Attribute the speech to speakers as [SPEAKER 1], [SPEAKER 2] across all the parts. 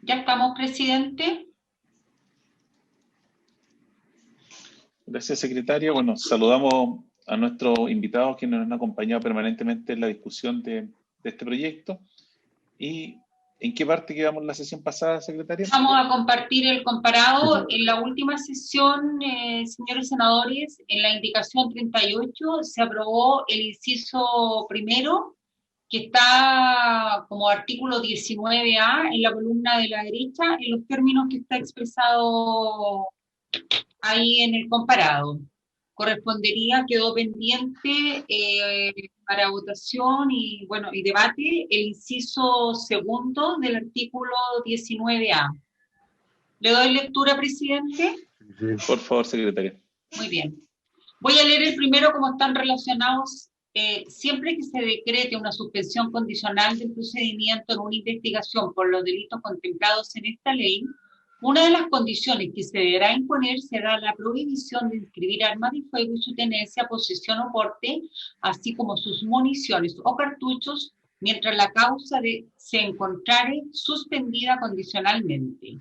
[SPEAKER 1] Ya estamos, presidente.
[SPEAKER 2] Gracias, secretaria. Bueno, saludamos a nuestros invitados quienes nos han acompañado permanentemente en la discusión de este proyecto. ¿Y en qué parte quedamos la sesión pasada, secretaria?
[SPEAKER 1] Vamos a compartir el comparado. En la última sesión, señores senadores, en la indicación 38 se aprobó el inciso primero, que está como artículo 19A en la columna de la derecha, en los términos que está expresado ahí en el comparado. Correspondería, quedó pendiente para votación y, bueno, y debate el inciso segundo del artículo 19A. ¿Le doy lectura, presidente?
[SPEAKER 2] Sí. Por favor, secretaria.
[SPEAKER 1] Muy bien. Voy a leer el primero como están relacionados. Siempre que se decrete una suspensión condicional del procedimiento en una investigación por los delitos contemplados en esta ley, una de las condiciones que se deberá imponer será la prohibición de inscribir armas de fuego y su tenencia, posesión o porte, así como sus municiones o cartuchos, mientras la causa se encontrare suspendida condicionalmente.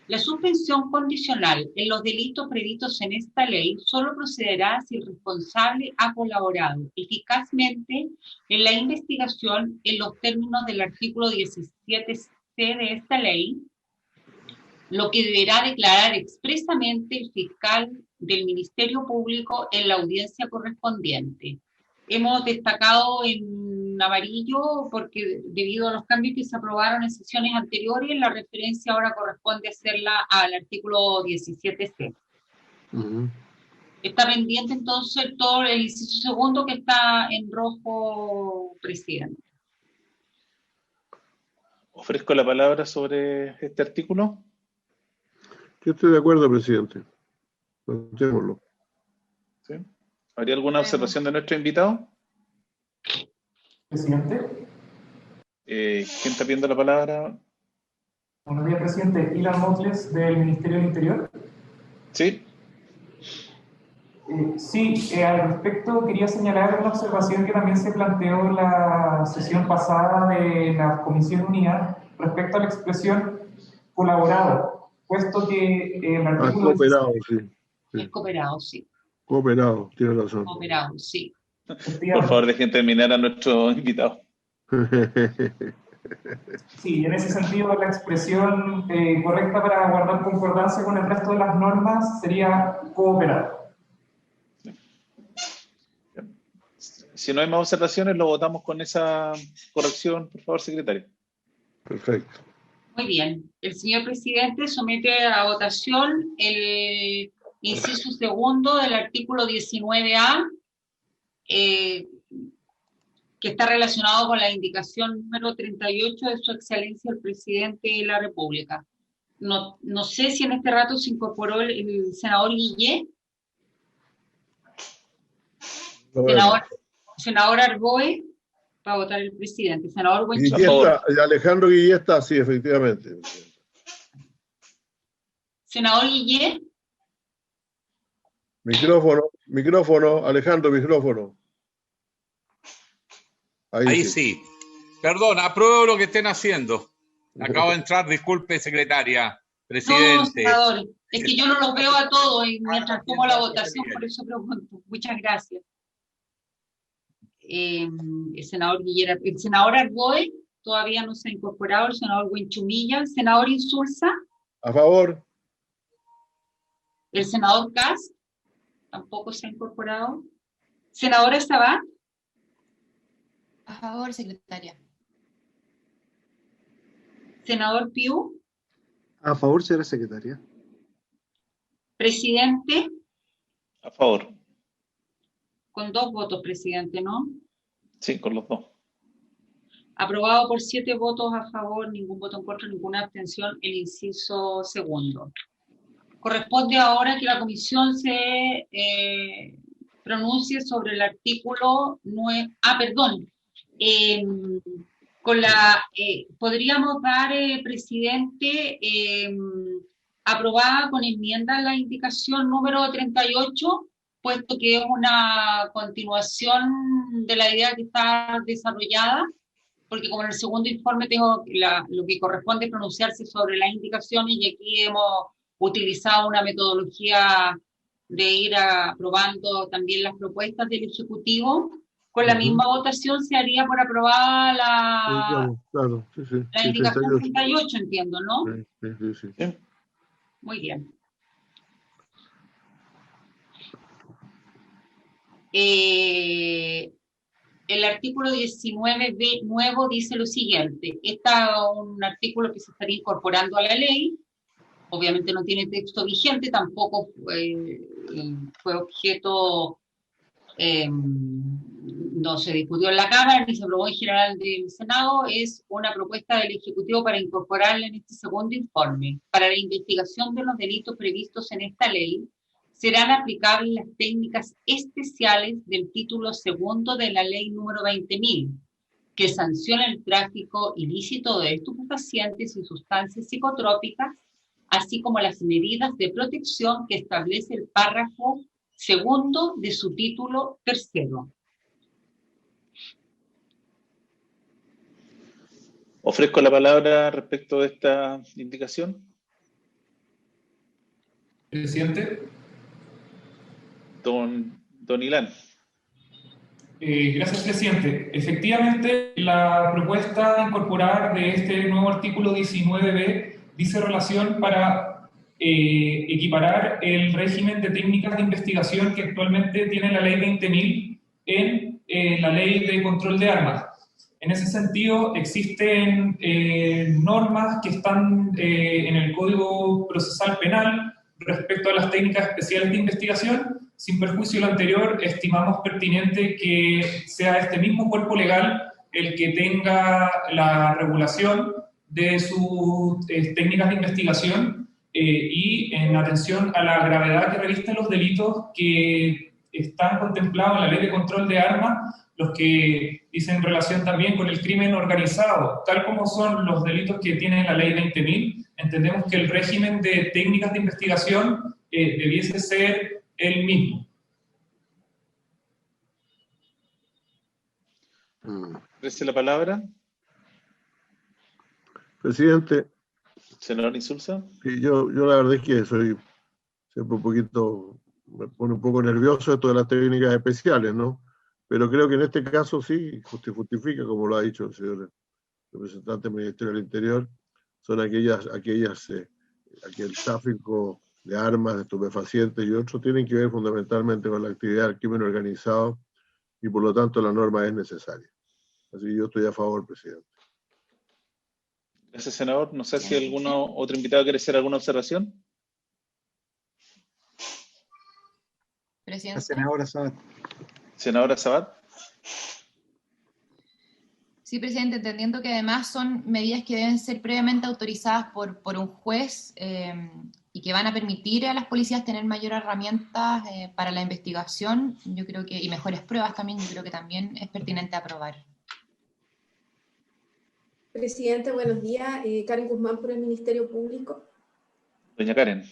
[SPEAKER 1] La suspensión condicional en los delitos previstos en esta ley solo procederá si el responsable ha colaborado eficazmente en la investigación en los términos del artículo 17c de esta ley, lo que deberá declarar expresamente el fiscal del Ministerio Público en la audiencia correspondiente. Hemos destacado en amarillo porque debido a los cambios que se aprobaron en sesiones anteriores, la referencia ahora corresponde hacerla al artículo 17c. Está pendiente entonces todo el inciso segundo que está en rojo, presidente.
[SPEAKER 2] Ofrezco la palabra sobre este artículo.
[SPEAKER 3] Yo estoy de acuerdo, presidente. Notémoslo.
[SPEAKER 2] ¿Sí? ¿Habría alguna observación de nuestro invitado?
[SPEAKER 4] Presidente.
[SPEAKER 2] ¿Quién está pidiendo la palabra?
[SPEAKER 4] Buenos días, presidente. Ilan Motles, del Ministerio del Interior.
[SPEAKER 2] Sí.
[SPEAKER 4] Al respecto quería señalar una observación que también se planteó en la sesión pasada de la Comisión Unida respecto a la expresión colaborado, puesto que el artículo...
[SPEAKER 3] Cooperado, sí.
[SPEAKER 1] Es cooperado, sí.
[SPEAKER 3] Cooperado, tiene razón.
[SPEAKER 1] Cooperado, sí.
[SPEAKER 2] Por favor, dejen terminar a nuestro invitado.
[SPEAKER 4] Sí, en ese sentido la expresión correcta para guardar concordancia con el resto de las normas sería cooperado.
[SPEAKER 2] Si no hay más observaciones, lo votamos con esa corrección, por favor, secretario.
[SPEAKER 3] Perfecto.
[SPEAKER 1] Muy bien. El señor presidente somete a votación el inciso segundo del artículo 19A, que está relacionado con la indicación número 38 de su excelencia el presidente de la República. No sé si en este rato se incorporó el senador Guillé. Senador Arboe, para votar el presidente. Senador Buenchumilla.
[SPEAKER 3] Alejandro Guillé está, sí, efectivamente.
[SPEAKER 1] Senador Guillé.
[SPEAKER 3] Micrófono, Alejandro, micrófono.
[SPEAKER 5] Ahí sí. Perdón, apruebo lo que estén haciendo. Acabo de entrar, disculpe, secretaria, presidente.
[SPEAKER 1] No, senador, es que yo no los veo a todos y mientras tomo la votación, por eso pregunto. Muchas gracias. El senador Guillera, el senador Arboe todavía no se ha incorporado, el senador Buenchumilla, el senador Insulza.
[SPEAKER 3] A favor.
[SPEAKER 1] El senador Cast tampoco se ha incorporado. Senadora Sabat.
[SPEAKER 6] A favor, secretaria.
[SPEAKER 1] Senador Piu.
[SPEAKER 7] A favor, señora secretaria.
[SPEAKER 1] Presidente.
[SPEAKER 2] A favor.
[SPEAKER 1] Con 2 votos, presidente, ¿no?
[SPEAKER 2] Sí, con los 2.
[SPEAKER 1] Aprobado por 7 votos a favor, ningún voto en contra, ninguna abstención, el inciso segundo. Corresponde ahora que la comisión se pronuncie sobre el artículo 9. Podríamos dar, presidente, aprobada con enmienda la indicación número 38, puesto que es una continuación de la idea que está desarrollada, porque como en el segundo informe tengo lo que corresponde pronunciarse sobre las indicaciones, y aquí hemos utilizado una metodología de ir aprobando también las propuestas del Ejecutivo, con la misma votación se haría por aprobada
[SPEAKER 3] Claro, sí,
[SPEAKER 1] la indicación 38, entiendo, ¿no?
[SPEAKER 3] Sí.
[SPEAKER 1] Muy bien. El artículo 19b nuevo dice lo siguiente. Este es un artículo que se estaría incorporando a la ley. Obviamente no tiene texto vigente, tampoco fue objeto, no se discutió en la Cámara ni se aprobó en general del Senado. Es una propuesta del Ejecutivo para incorporarla en este segundo informe. Para la investigación de los delitos previstos en esta ley, serán aplicables las técnicas especiales del título segundo de la ley número 20.000, que sanciona el tráfico ilícito de estupefacientes y sustancias psicotrópicas, así como las medidas de protección que establece el párrafo segundo de su título tercero.
[SPEAKER 2] Ofrezco la palabra respecto de esta indicación.
[SPEAKER 4] Presidente.
[SPEAKER 2] Don Ilan.
[SPEAKER 4] Gracias, presidente. Efectivamente, la propuesta de incorporar de este nuevo artículo 19b dice relación para equiparar el régimen de técnicas de investigación que actualmente tiene la ley 20.000 en la ley de control de armas. En ese sentido, existen normas que están en el Código Procesal Penal respecto a las técnicas especiales de investigación. Sin perjuicio de lo anterior, estimamos pertinente que sea este mismo cuerpo legal el que tenga la regulación de sus técnicas de investigación y en atención a la gravedad que revisten los delitos que están contemplados en la Ley de Control de Armas, los que dicen relación también con el crimen organizado, tal como son los delitos que tiene la Ley 20.000, entendemos que el régimen de técnicas de investigación debiese ser el mismo.
[SPEAKER 2] ¿Ofrece la palabra?
[SPEAKER 3] Presidente.
[SPEAKER 2] Senador Insulza.
[SPEAKER 3] Sí, yo la verdad es que soy siempre un poquito, me pone un poco nervioso esto de las técnicas especiales, ¿no? Pero creo que en este caso sí justifica, como lo ha dicho el señor representante del Ministerio del Interior, son aquel tráfico de armas, de estupefacientes y otros tienen que ver fundamentalmente con la actividad del crimen organizado y por lo tanto la norma es necesaria. Así que yo estoy a favor, presidente.
[SPEAKER 2] Gracias, senador. No sé si alguno otro invitado quiere hacer alguna observación.
[SPEAKER 6] Presidente.
[SPEAKER 7] La senadora Sabat.
[SPEAKER 2] Senadora Sabat.
[SPEAKER 6] Sí, presidente, entendiendo que además son medidas que deben ser previamente autorizadas por un juez y que van a permitir a las policías tener mayores herramientas para la investigación, yo creo que, y mejores pruebas también, yo creo que también es pertinente aprobar.
[SPEAKER 8] Presidente, buenos días. Karen Guzmán por el Ministerio Público.
[SPEAKER 2] Doña Karen.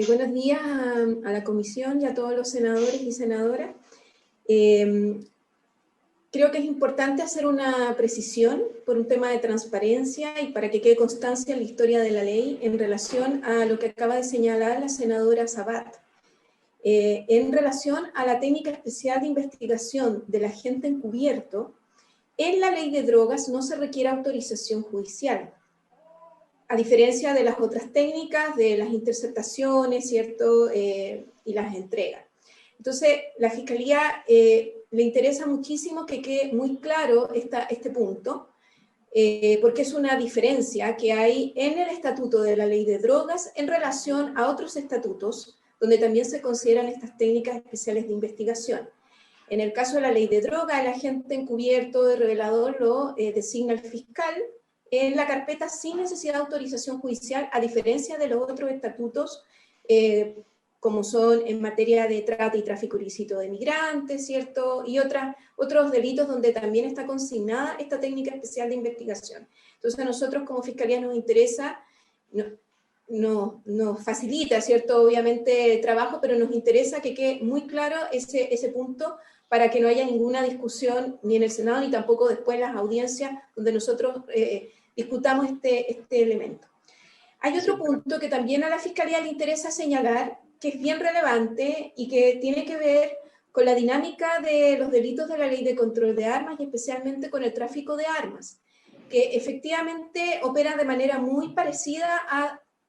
[SPEAKER 8] Buenos días a la comisión y a todos los senadores y senadoras. Creo que es importante hacer una precisión por un tema de transparencia y para que quede constancia en la historia de la ley en relación a lo que acaba de señalar la senadora Sabat. En relación a la técnica especial de investigación del agente encubierto, en la ley de drogas no se requiere autorización judicial, a diferencia de las otras técnicas, de las interceptaciones, ¿cierto? Y las entregas. Entonces, la Fiscalía le interesa muchísimo que quede muy claro este punto, porque es una diferencia que hay en el estatuto de la ley de drogas en relación a otros estatutos donde también se consideran estas técnicas especiales de investigación. En el caso de la ley de droga, el agente encubierto de revelador lo designa el fiscal en la carpeta sin necesidad de autorización judicial, a diferencia de los otros estatutos, como son en materia de trata y tráfico ilícito de migrantes, ¿cierto? Y otros delitos donde también está consignada esta técnica especial de investigación. Entonces a nosotros como Fiscalía nos interesa nos facilita, ¿cierto? Obviamente el trabajo, pero nos interesa que quede muy claro ese punto para que no haya ninguna discusión ni en el Senado ni tampoco después en las audiencias donde nosotros discutamos este elemento. Hay otro punto que también a la Fiscalía le interesa señalar, que es bien relevante y que tiene que ver con la dinámica de los delitos de la Ley de Control de Armas y especialmente con el tráfico de armas, que efectivamente opera de manera muy parecida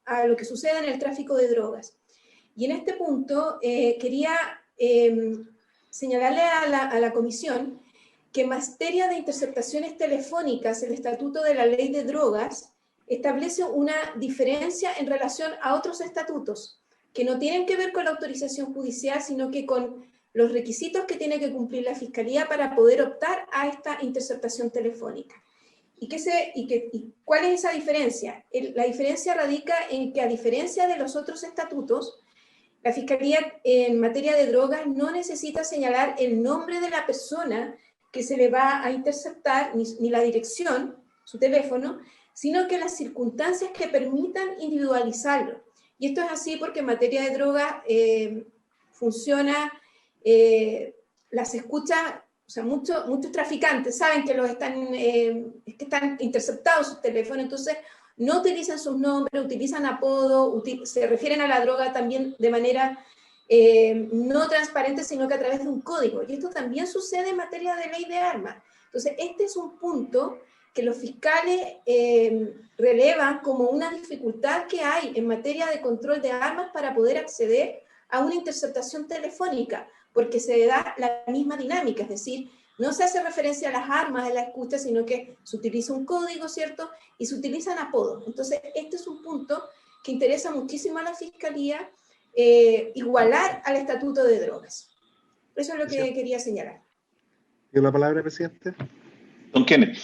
[SPEAKER 8] a lo que sucede en el tráfico de drogas. Y en este punto quería señalarle a la Comisión que en materia de interceptaciones telefónicas, el Estatuto de la Ley de Drogas establece una diferencia en relación a otros estatutos que no tienen que ver con la autorización judicial, sino que con los requisitos que tiene que cumplir la Fiscalía para poder optar a esta interceptación telefónica. ¿Y cuál es esa diferencia? La diferencia radica en que, a diferencia de los otros estatutos, la Fiscalía en materia de drogas no necesita señalar el nombre de la persona que se le va a interceptar, ni la dirección, su teléfono, sino que las circunstancias que permitan individualizarlo. Y esto es así porque en materia de drogas funciona, las escuchas, o sea, muchos traficantes saben que están interceptados sus teléfonos, entonces no utilizan sus nombres, utilizan apodos, se refieren a la droga también de manera no transparente, sino que a través de un código. Y esto también sucede en materia de ley de armas. Entonces, este es un punto que los fiscales relevan como una dificultad que hay en materia de control de armas para poder acceder a una interceptación telefónica, porque se da la misma dinámica, es decir, no se hace referencia a las armas de la escucha, sino que se utiliza un código, ¿cierto? Y se utilizan apodos. Entonces, este es un punto que interesa muchísimo a la Fiscalía, igualar al Estatuto de Drogas. Eso es lo que quería señalar.
[SPEAKER 7] ¿Tiene la palabra, presidente?
[SPEAKER 2] Don Kenneth.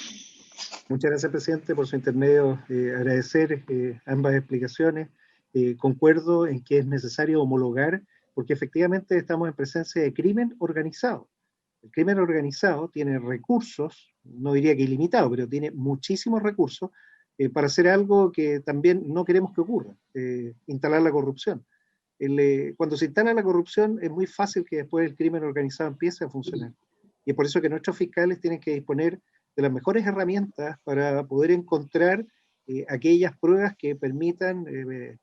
[SPEAKER 7] Muchas gracias, presidente, por su intermedio. Agradecer ambas explicaciones. Concuerdo en que es necesario homologar, porque efectivamente estamos en presencia de crimen organizado. El crimen organizado tiene recursos, no diría que ilimitado, pero tiene muchísimos recursos para hacer algo que también no queremos que ocurra, instalar la corrupción. Cuando se instala la corrupción es muy fácil que después el crimen organizado empiece a funcionar. Y es por eso que nuestros fiscales tienen que disponer de las mejores herramientas para poder encontrar aquellas pruebas que permitan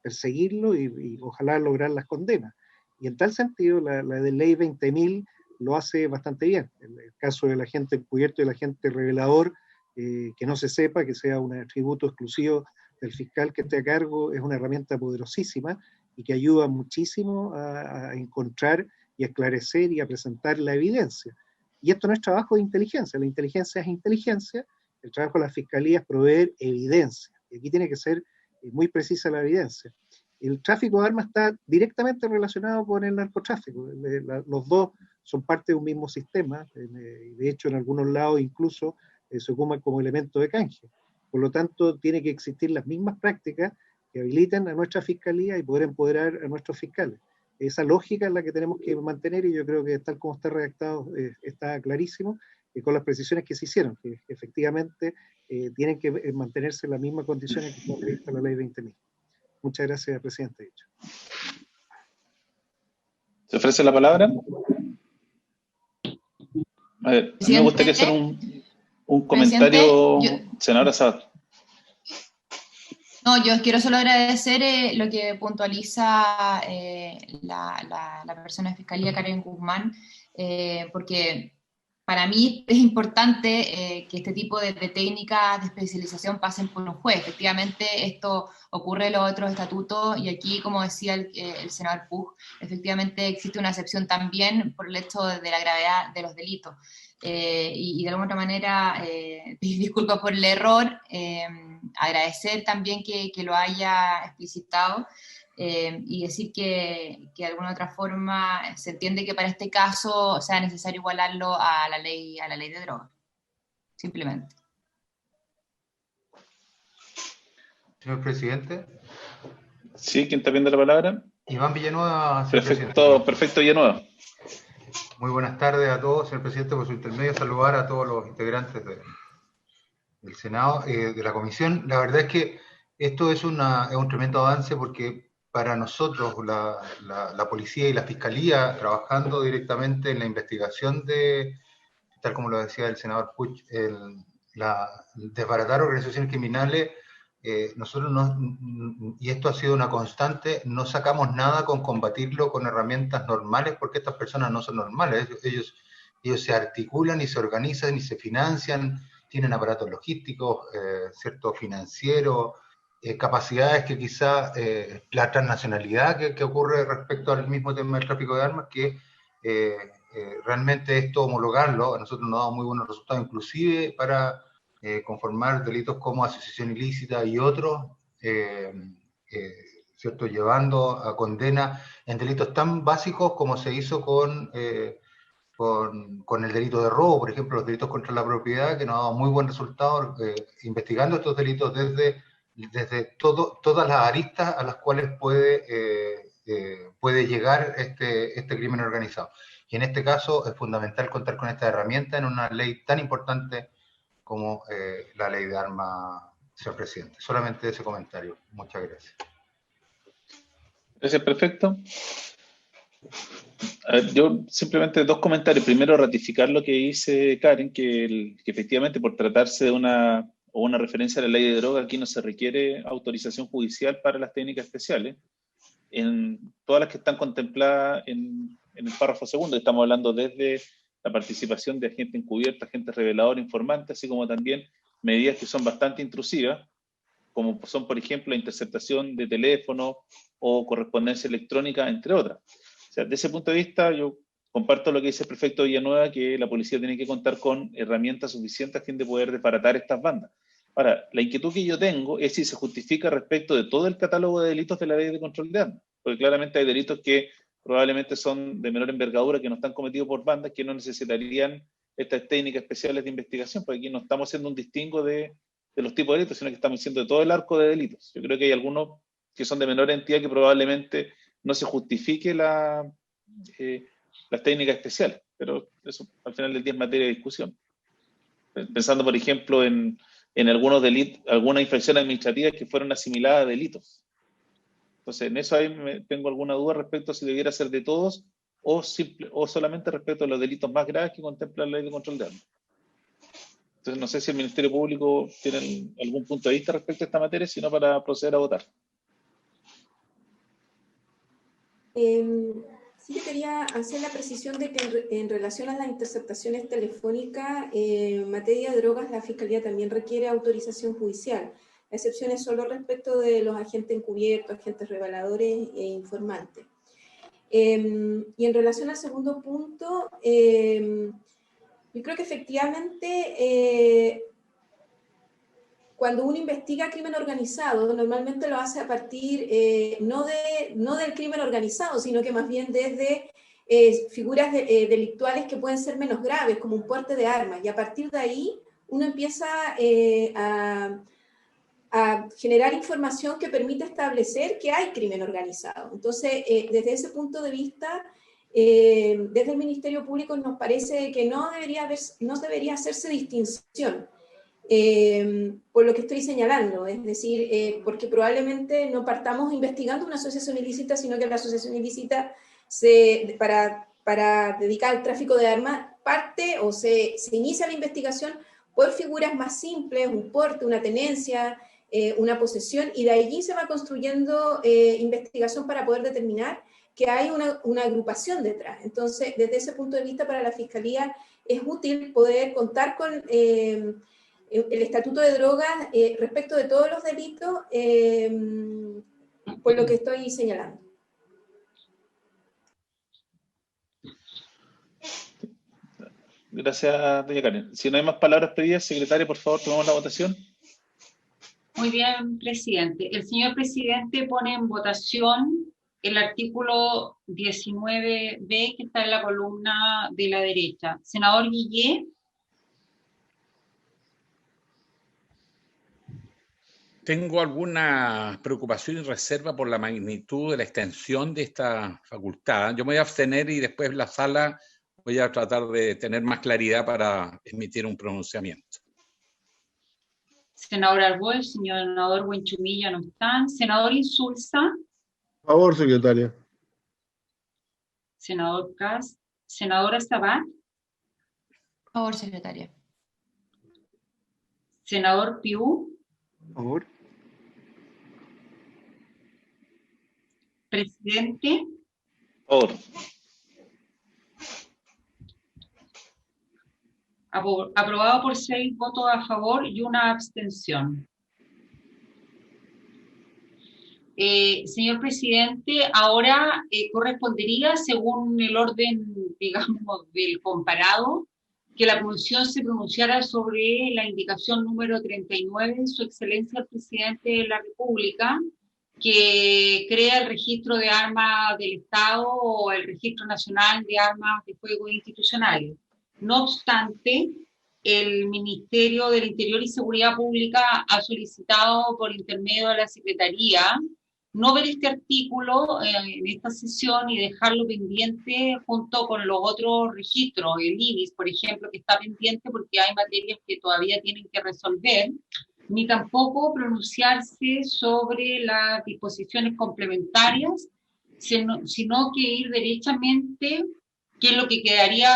[SPEAKER 7] perseguirlo y ojalá lograr las condenas. Y en tal sentido, la de ley 20.000 lo hace bastante bien. El caso del agente encubierto y el agente revelador, que no se sepa, que sea un atributo exclusivo del fiscal que esté a cargo, es una herramienta poderosísima y que ayuda muchísimo a encontrar y a esclarecer y a presentar la evidencia. Y esto no es trabajo de inteligencia, la inteligencia es inteligencia, el trabajo de la fiscalía es proveer evidencia, y aquí tiene que ser muy precisa la evidencia. El tráfico de armas está directamente relacionado con el narcotráfico, los dos son parte de un mismo sistema, de hecho en algunos lados incluso se ocupan como elemento de canje, por lo tanto tiene que existir las mismas prácticas que habiliten a nuestra fiscalía y poder empoderar a nuestros fiscales. Esa lógica es la que tenemos que mantener y yo creo que tal como está redactado está clarísimo con las precisiones que se hicieron, que efectivamente tienen que mantenerse en las mismas condiciones que está prevista la ley 20.000. Muchas gracias, presidente.
[SPEAKER 2] ¿Se ofrece la palabra? A ver, a mí me gustaría hacer un comentario, senadora Sabat.
[SPEAKER 6] No, yo quiero solo agradecer lo que puntualiza la persona de Fiscalía, Karen Guzmán, porque para mí es importante que este tipo de técnicas de especialización pasen por un juez. Efectivamente, esto ocurre en los otros estatutos y aquí, como decía el senador Puig, efectivamente existe una excepción también por el hecho de la gravedad de los delitos. Y de alguna otra manera, pedir disculpas por el error, agradecer también que lo haya explicitado y decir que de alguna otra forma se entiende que para este caso sea necesario igualarlo a la ley de drogas, simplemente.
[SPEAKER 9] Señor presidente.
[SPEAKER 2] Sí, ¿quién está viendo la palabra?
[SPEAKER 9] Iván Villanueva.
[SPEAKER 2] Perfecto, Villanueva.
[SPEAKER 9] Muy buenas tardes a todos, señor presidente, por su intermedio, saludar a todos los integrantes del Senado, de la comisión. La verdad es que Esto es un tremendo avance porque para nosotros, la policía y la fiscalía, trabajando directamente en la investigación de, tal como lo decía el senador Puig, desbaratar organizaciones criminales, nosotros y esto ha sido una constante, no sacamos nada con combatirlo con herramientas normales, porque estas personas no son normales, ellos se articulan y se organizan y se financian, tienen aparatos logísticos, cierto, financieros, capacidades que quizá la transnacionalidad que ocurre respecto al mismo tema del tráfico de armas, que realmente esto homologarlo, a nosotros nos ha dado muy buenos resultados, inclusive para conformar delitos como asociación ilícita y otros, ¿cierto? Llevando a condena en delitos tan básicos como se hizo con el delito de robo, por ejemplo, los delitos contra la propiedad, que nos ha dado muy buen resultado investigando estos delitos desde todas las aristas a las cuales puede llegar este crimen organizado. Y en este caso es fundamental contar con esta herramienta en una ley tan importante como la ley de armas, señor presidente. Solamente ese comentario. Muchas gracias.
[SPEAKER 2] Gracias, perfecto. Yo simplemente dos comentarios. Primero, ratificar lo que dice Karen, que efectivamente por tratarse de una referencia a la ley de droga, aquí no se requiere autorización judicial para las técnicas especiales. En todas las que están contempladas en el párrafo segundo, estamos hablando desde la participación de agente encubierto, agente revelador, informante, así como también medidas que son bastante intrusivas, como son, por ejemplo, la interceptación de teléfono o correspondencia electrónica, entre otras. O sea, desde ese punto de vista, yo comparto lo que dice el prefecto Villanueva, que la policía tiene que contar con herramientas suficientes a fin de poder desbaratar estas bandas. Ahora, la inquietud que yo tengo es si se justifica respecto de todo el catálogo de delitos de la ley de control de armas, porque claramente hay delitos que probablemente son de menor envergadura, que no están cometidos por bandas, que no necesitarían estas técnicas especiales de investigación, porque aquí no estamos haciendo un distingo de los tipos de delitos, sino que estamos haciendo de todo el arco de delitos. Yo creo que hay algunos que son de menor entidad que probablemente no se justifique las técnicas especiales, pero eso al final del día es materia de discusión. Pensando, por ejemplo, en algunos delitos, algunas infracciones administrativas que fueron asimiladas a delitos. Entonces, en eso ahí tengo alguna duda respecto a si debiera ser de todos o solamente respecto a los delitos más graves que contempla la ley de control de armas. Entonces, no sé si el Ministerio Público tiene algún punto de vista respecto a esta materia, sino para proceder a votar.
[SPEAKER 8] Sí, yo quería hacer la precisión de que en relación a las interceptaciones telefónicas, en materia de drogas, la Fiscalía también requiere autorización judicial. La excepción es solo respecto de los agentes encubiertos, agentes reveladores e informantes. Y en relación al segundo punto, yo creo que efectivamente cuando uno investiga crimen organizado, normalmente lo hace a partir no del crimen organizado, sino que más bien desde figuras delictuales que pueden ser menos graves, como un porte de armas. Y a partir de ahí uno empieza a generar información que permite establecer que hay crimen organizado. Entonces, desde ese punto de vista, desde el Ministerio Público nos parece que no debería hacerse distinción. Por lo que estoy señalando, es decir, porque probablemente no partamos investigando una asociación ilícita, sino que la asociación ilícita para dedicar al tráfico de armas parte o se inicia la investigación por figuras más simples, un porte, una tenencia, una posesión, y de allí se va construyendo investigación para poder determinar que hay una agrupación detrás. Entonces, desde ese punto de vista, para la Fiscalía es útil poder contar con el Estatuto de Drogas respecto de todos los delitos, por lo que estoy señalando.
[SPEAKER 2] Gracias, doña Karen. Si no hay más palabras pedidas, secretaria, por favor, tomamos la votación.
[SPEAKER 1] Muy bien, presidente. El señor presidente pone en votación el artículo 19B que está en la columna de la derecha. Senador Guillé.
[SPEAKER 5] Tengo alguna preocupación y reserva por la magnitud de la extensión de esta facultad. Yo me voy a abstener y después en la sala voy a tratar de tener más claridad para emitir un pronunciamiento.
[SPEAKER 1] Senador Arboe, senador Buenchumilla no están. Senador Insulza.
[SPEAKER 3] Por favor, secretaria.
[SPEAKER 1] Senador Kast. Senadora Sabat.
[SPEAKER 6] Por favor, secretaria.
[SPEAKER 1] Senador Piu.
[SPEAKER 7] Por favor.
[SPEAKER 1] Presidente.
[SPEAKER 2] Por favor.
[SPEAKER 1] Aprobado por 6 votos a favor y una abstención. Señor presidente, ahora correspondería, según el orden, digamos, del comparado, que la comisión se pronunciara sobre la indicación número 39 de su excelencia el presidente de la República, que crea el registro de armas del Estado o el registro nacional de armas de fuego institucionales. No obstante, el Ministerio del Interior y Seguridad Pública ha solicitado por intermedio de la Secretaría no ver este artículo en esta sesión y dejarlo pendiente junto con los otros registros, el IBIS, por ejemplo, que está pendiente porque hay materias que todavía tienen que resolver, ni tampoco pronunciarse sobre las disposiciones complementarias, sino que ir derechamente, que es lo que quedaría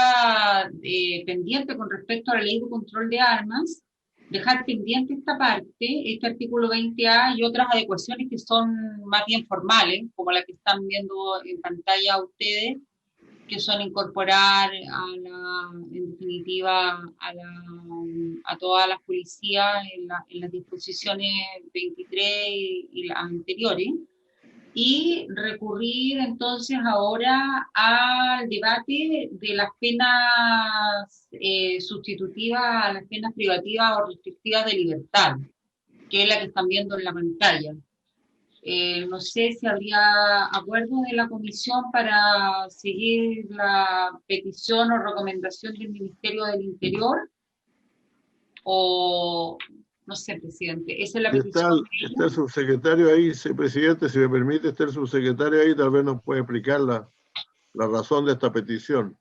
[SPEAKER 1] pendiente con respecto a la ley de control de armas, dejar pendiente esta parte, este artículo 20A y otras adecuaciones que son más bien formales, como la que están viendo en pantalla ustedes, que son incorporar en definitiva a todas las policías en las disposiciones 23 y las anteriores, y recurrir entonces ahora al debate de las penas sustitutivas a las penas privativas o restrictivas de libertad, que es la que están viendo en la pantalla. No sé si habría acuerdo de la comisión para seguir la petición o recomendación del Ministerio del Interior, o no sé, presidente, esa es la petición.
[SPEAKER 3] Está el subsecretario ahí, presidente, si me permite, está el subsecretario ahí, tal vez nos puede explicar la razón de esta petición.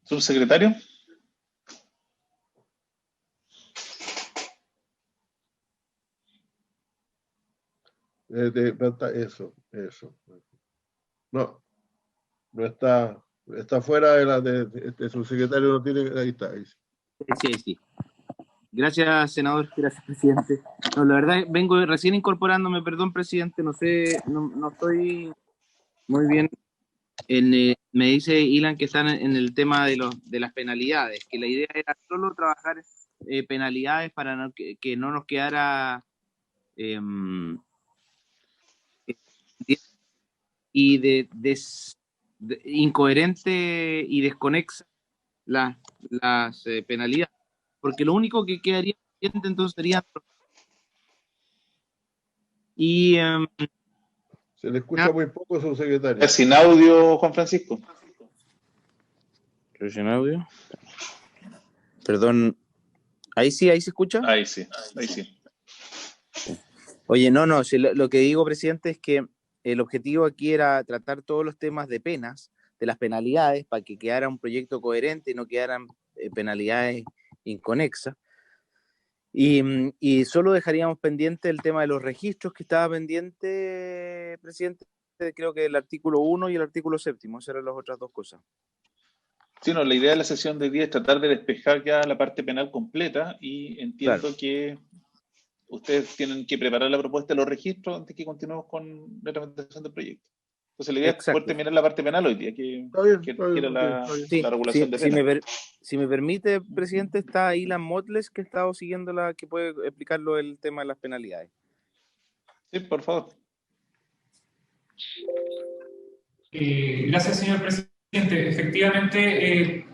[SPEAKER 2] ¿Subsecretario?
[SPEAKER 3] Eso. No está fuera de subsecretario, no tiene, ahí está. Ahí.
[SPEAKER 10] Sí. Gracias, senador. Gracias, presidente. No, la verdad, vengo recién incorporándome, perdón, presidente, no sé, no estoy muy bien. Me dice Ilan que están en el tema de las penalidades, que la idea era solo trabajar penalidades para que no nos quedara incoherente y desconexa las penalidades, porque lo único que quedaría pendiente entonces sería
[SPEAKER 3] se le escucha muy poco a su secretario.
[SPEAKER 2] ¿Es sin audio, Juan Francisco?
[SPEAKER 10] ¿Sin audio? Perdón, ahí se escucha.
[SPEAKER 2] Ahí sí.
[SPEAKER 10] Oye, no, si lo que digo, presidente, es que el objetivo aquí era tratar todos los temas de penas, de las penalidades, para que quedara un proyecto coherente y no quedaran penalidades inconexas. Y solo dejaríamos pendiente el tema de los registros, que estaba pendiente, presidente, creo que el artículo 1 y el artículo 7, esas eran las otras dos cosas.
[SPEAKER 2] Sí, no, la idea de la sesión de hoy día es tratar de despejar ya la parte penal completa, y entiendo que ustedes tienen que preparar la propuesta de los registros antes que continuemos con la tramitación del proyecto. Entonces la idea es poder terminar la parte penal hoy día, que era la regulación de penas.
[SPEAKER 10] Si me permite, presidente, está Ilan Motles, que ha estado siguiendo que puede explicarlo el tema de las penalidades.
[SPEAKER 2] Sí, por favor.
[SPEAKER 4] Gracias, señor presidente. Efectivamente,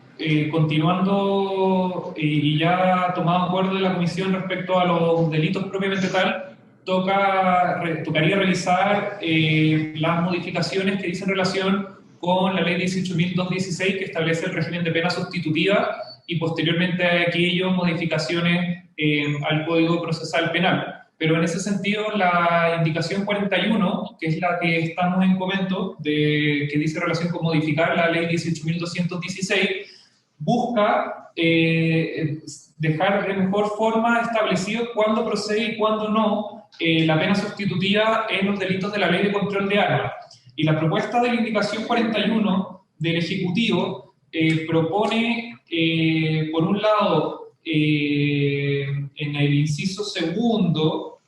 [SPEAKER 4] continuando y ya tomado acuerdo de la comisión respecto a los delitos propiamente tal, tocaría revisar las modificaciones que dicen relación con la ley 18.216, que establece el régimen de pena sustitutiva, y posteriormente a aquello modificaciones al Código Procesal Penal. Pero en ese sentido, la indicación 41, que es la que estamos en comento, que dice relación con modificar la ley 18.216, busca dejar de mejor forma establecido cuándo procede y cuándo no la pena sustitutiva en los delitos de la Ley de Control de Armas. Y la propuesta de la indicación 41 del Ejecutivo propone, por un lado, en el inciso segundo,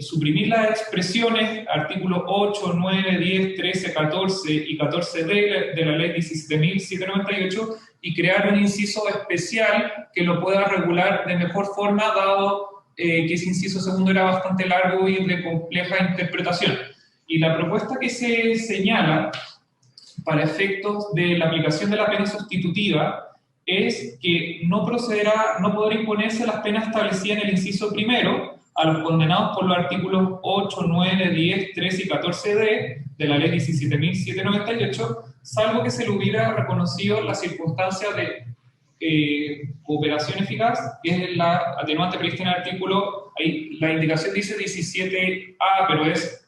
[SPEAKER 4] suprimir las expresiones artículos 8, 9, 10, 13, 14 y 14D de la Ley 17.798 y crear un inciso especial que lo pueda regular de mejor forma, dado que ese inciso segundo era bastante largo y de compleja interpretación. Y la propuesta que se señala para efectos de la aplicación de la pena sustitutiva es que no podrá imponerse las penas establecidas en el inciso primero a los condenados por los artículos 8, 9, 10, 13 y 14D de la Ley 17.798, salvo que se le hubiera reconocido la circunstancia de cooperación eficaz, que es la atenuante prevista en el artículo, ahí la indicación dice 17A, pero es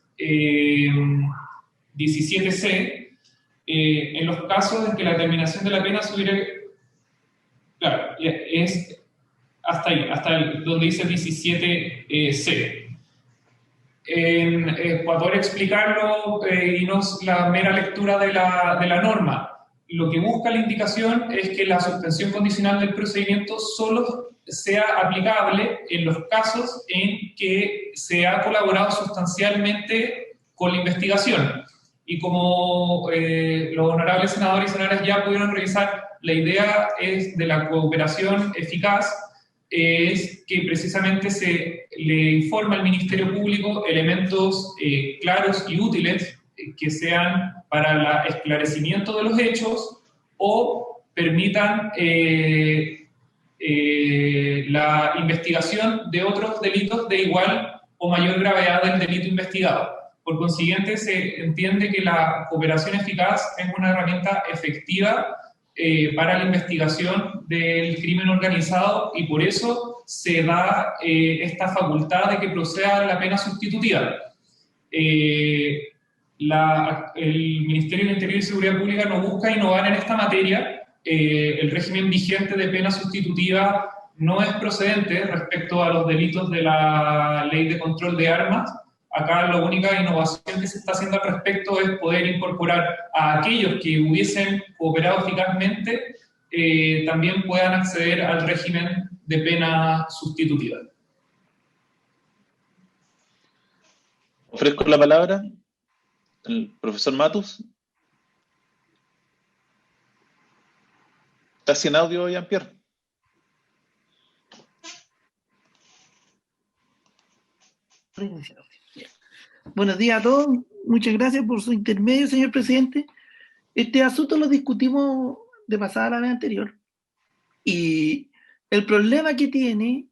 [SPEAKER 4] 17C, en los casos en que la terminación de la pena se hubiera... Claro, es hasta ahí, donde dice 17C. Para poder explicarlo y no la mera lectura de la norma, lo que busca la indicación es que la suspensión condicional del procedimiento solo sea aplicable en los casos en que se ha colaborado sustancialmente con la investigación. Y como los honorables senadores y senadoras ya pudieron revisar, la idea es de la cooperación eficaz, es que precisamente se le informa al Ministerio Público elementos claros y útiles que sean para el esclarecimiento de los hechos o permitan la investigación de otros delitos de igual o mayor gravedad del delito investigado. Por consiguiente, se entiende que la cooperación eficaz es una herramienta efectiva para la investigación del crimen organizado y por eso se da esta facultad de que proceda la pena sustitutiva. El Ministerio del Interior y Seguridad Pública no busca innovar en esta materia. El régimen vigente de pena sustitutiva no es procedente respecto a los delitos de la Ley de Control de Armas. Acá la única innovación que se está haciendo al respecto es poder incorporar a aquellos que hubiesen cooperado eficazmente, también puedan acceder al régimen de pena sustitutiva.
[SPEAKER 2] Ofrezco la palabra al profesor Matus. ¿Está sin audio, Jean-Pierre?
[SPEAKER 11] Buenos días a todos. Muchas gracias por su intermedio, señor presidente. Este asunto lo discutimos de pasada la vez anterior. Y el problema que tiene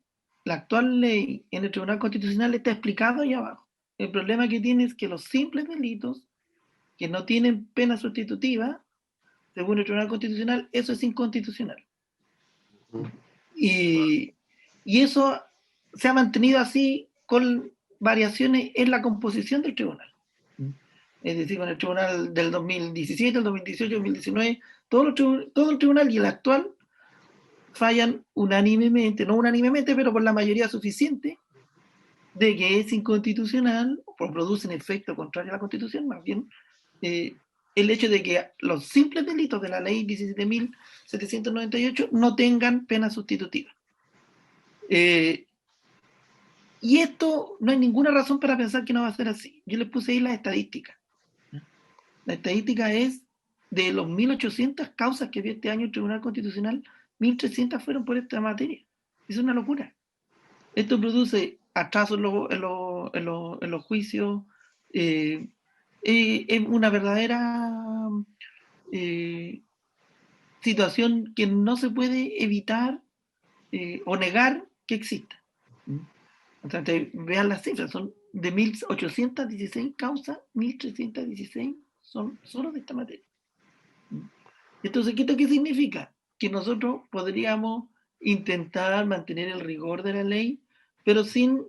[SPEAKER 11] la actual ley en el Tribunal Constitucional está explicado ahí abajo. El problema que tiene es que los simples delitos que no tienen pena sustitutiva, según el Tribunal Constitucional, eso es inconstitucional. Y eso se ha mantenido así con variaciones en la composición del tribunal. Es decir, con el tribunal del 2017, el 2018, el 2019, todo el tribunal y el actual fallan unánimemente, no unánimemente, pero por la mayoría suficiente, de que es inconstitucional, o producen efecto contrario a la Constitución, más bien el hecho de que los simples delitos de la ley 17.798 no tengan pena sustitutiva. Y esto no hay ninguna razón para pensar que no va a ser así. Yo les puse ahí las estadísticas. La estadística es de los 1.800 causas que vio este año el Tribunal Constitucional, 1.300 fueron por esta materia. Es una locura. Esto produce atrasos en los juicios, es una verdadera situación que no se puede evitar o negar que exista. Entonces, vean las cifras, son de 1.816 causas, 1.316 son solo de esta materia. Entonces, ¿esto qué significa? Que nosotros podríamos intentar mantener el rigor de la ley, pero sin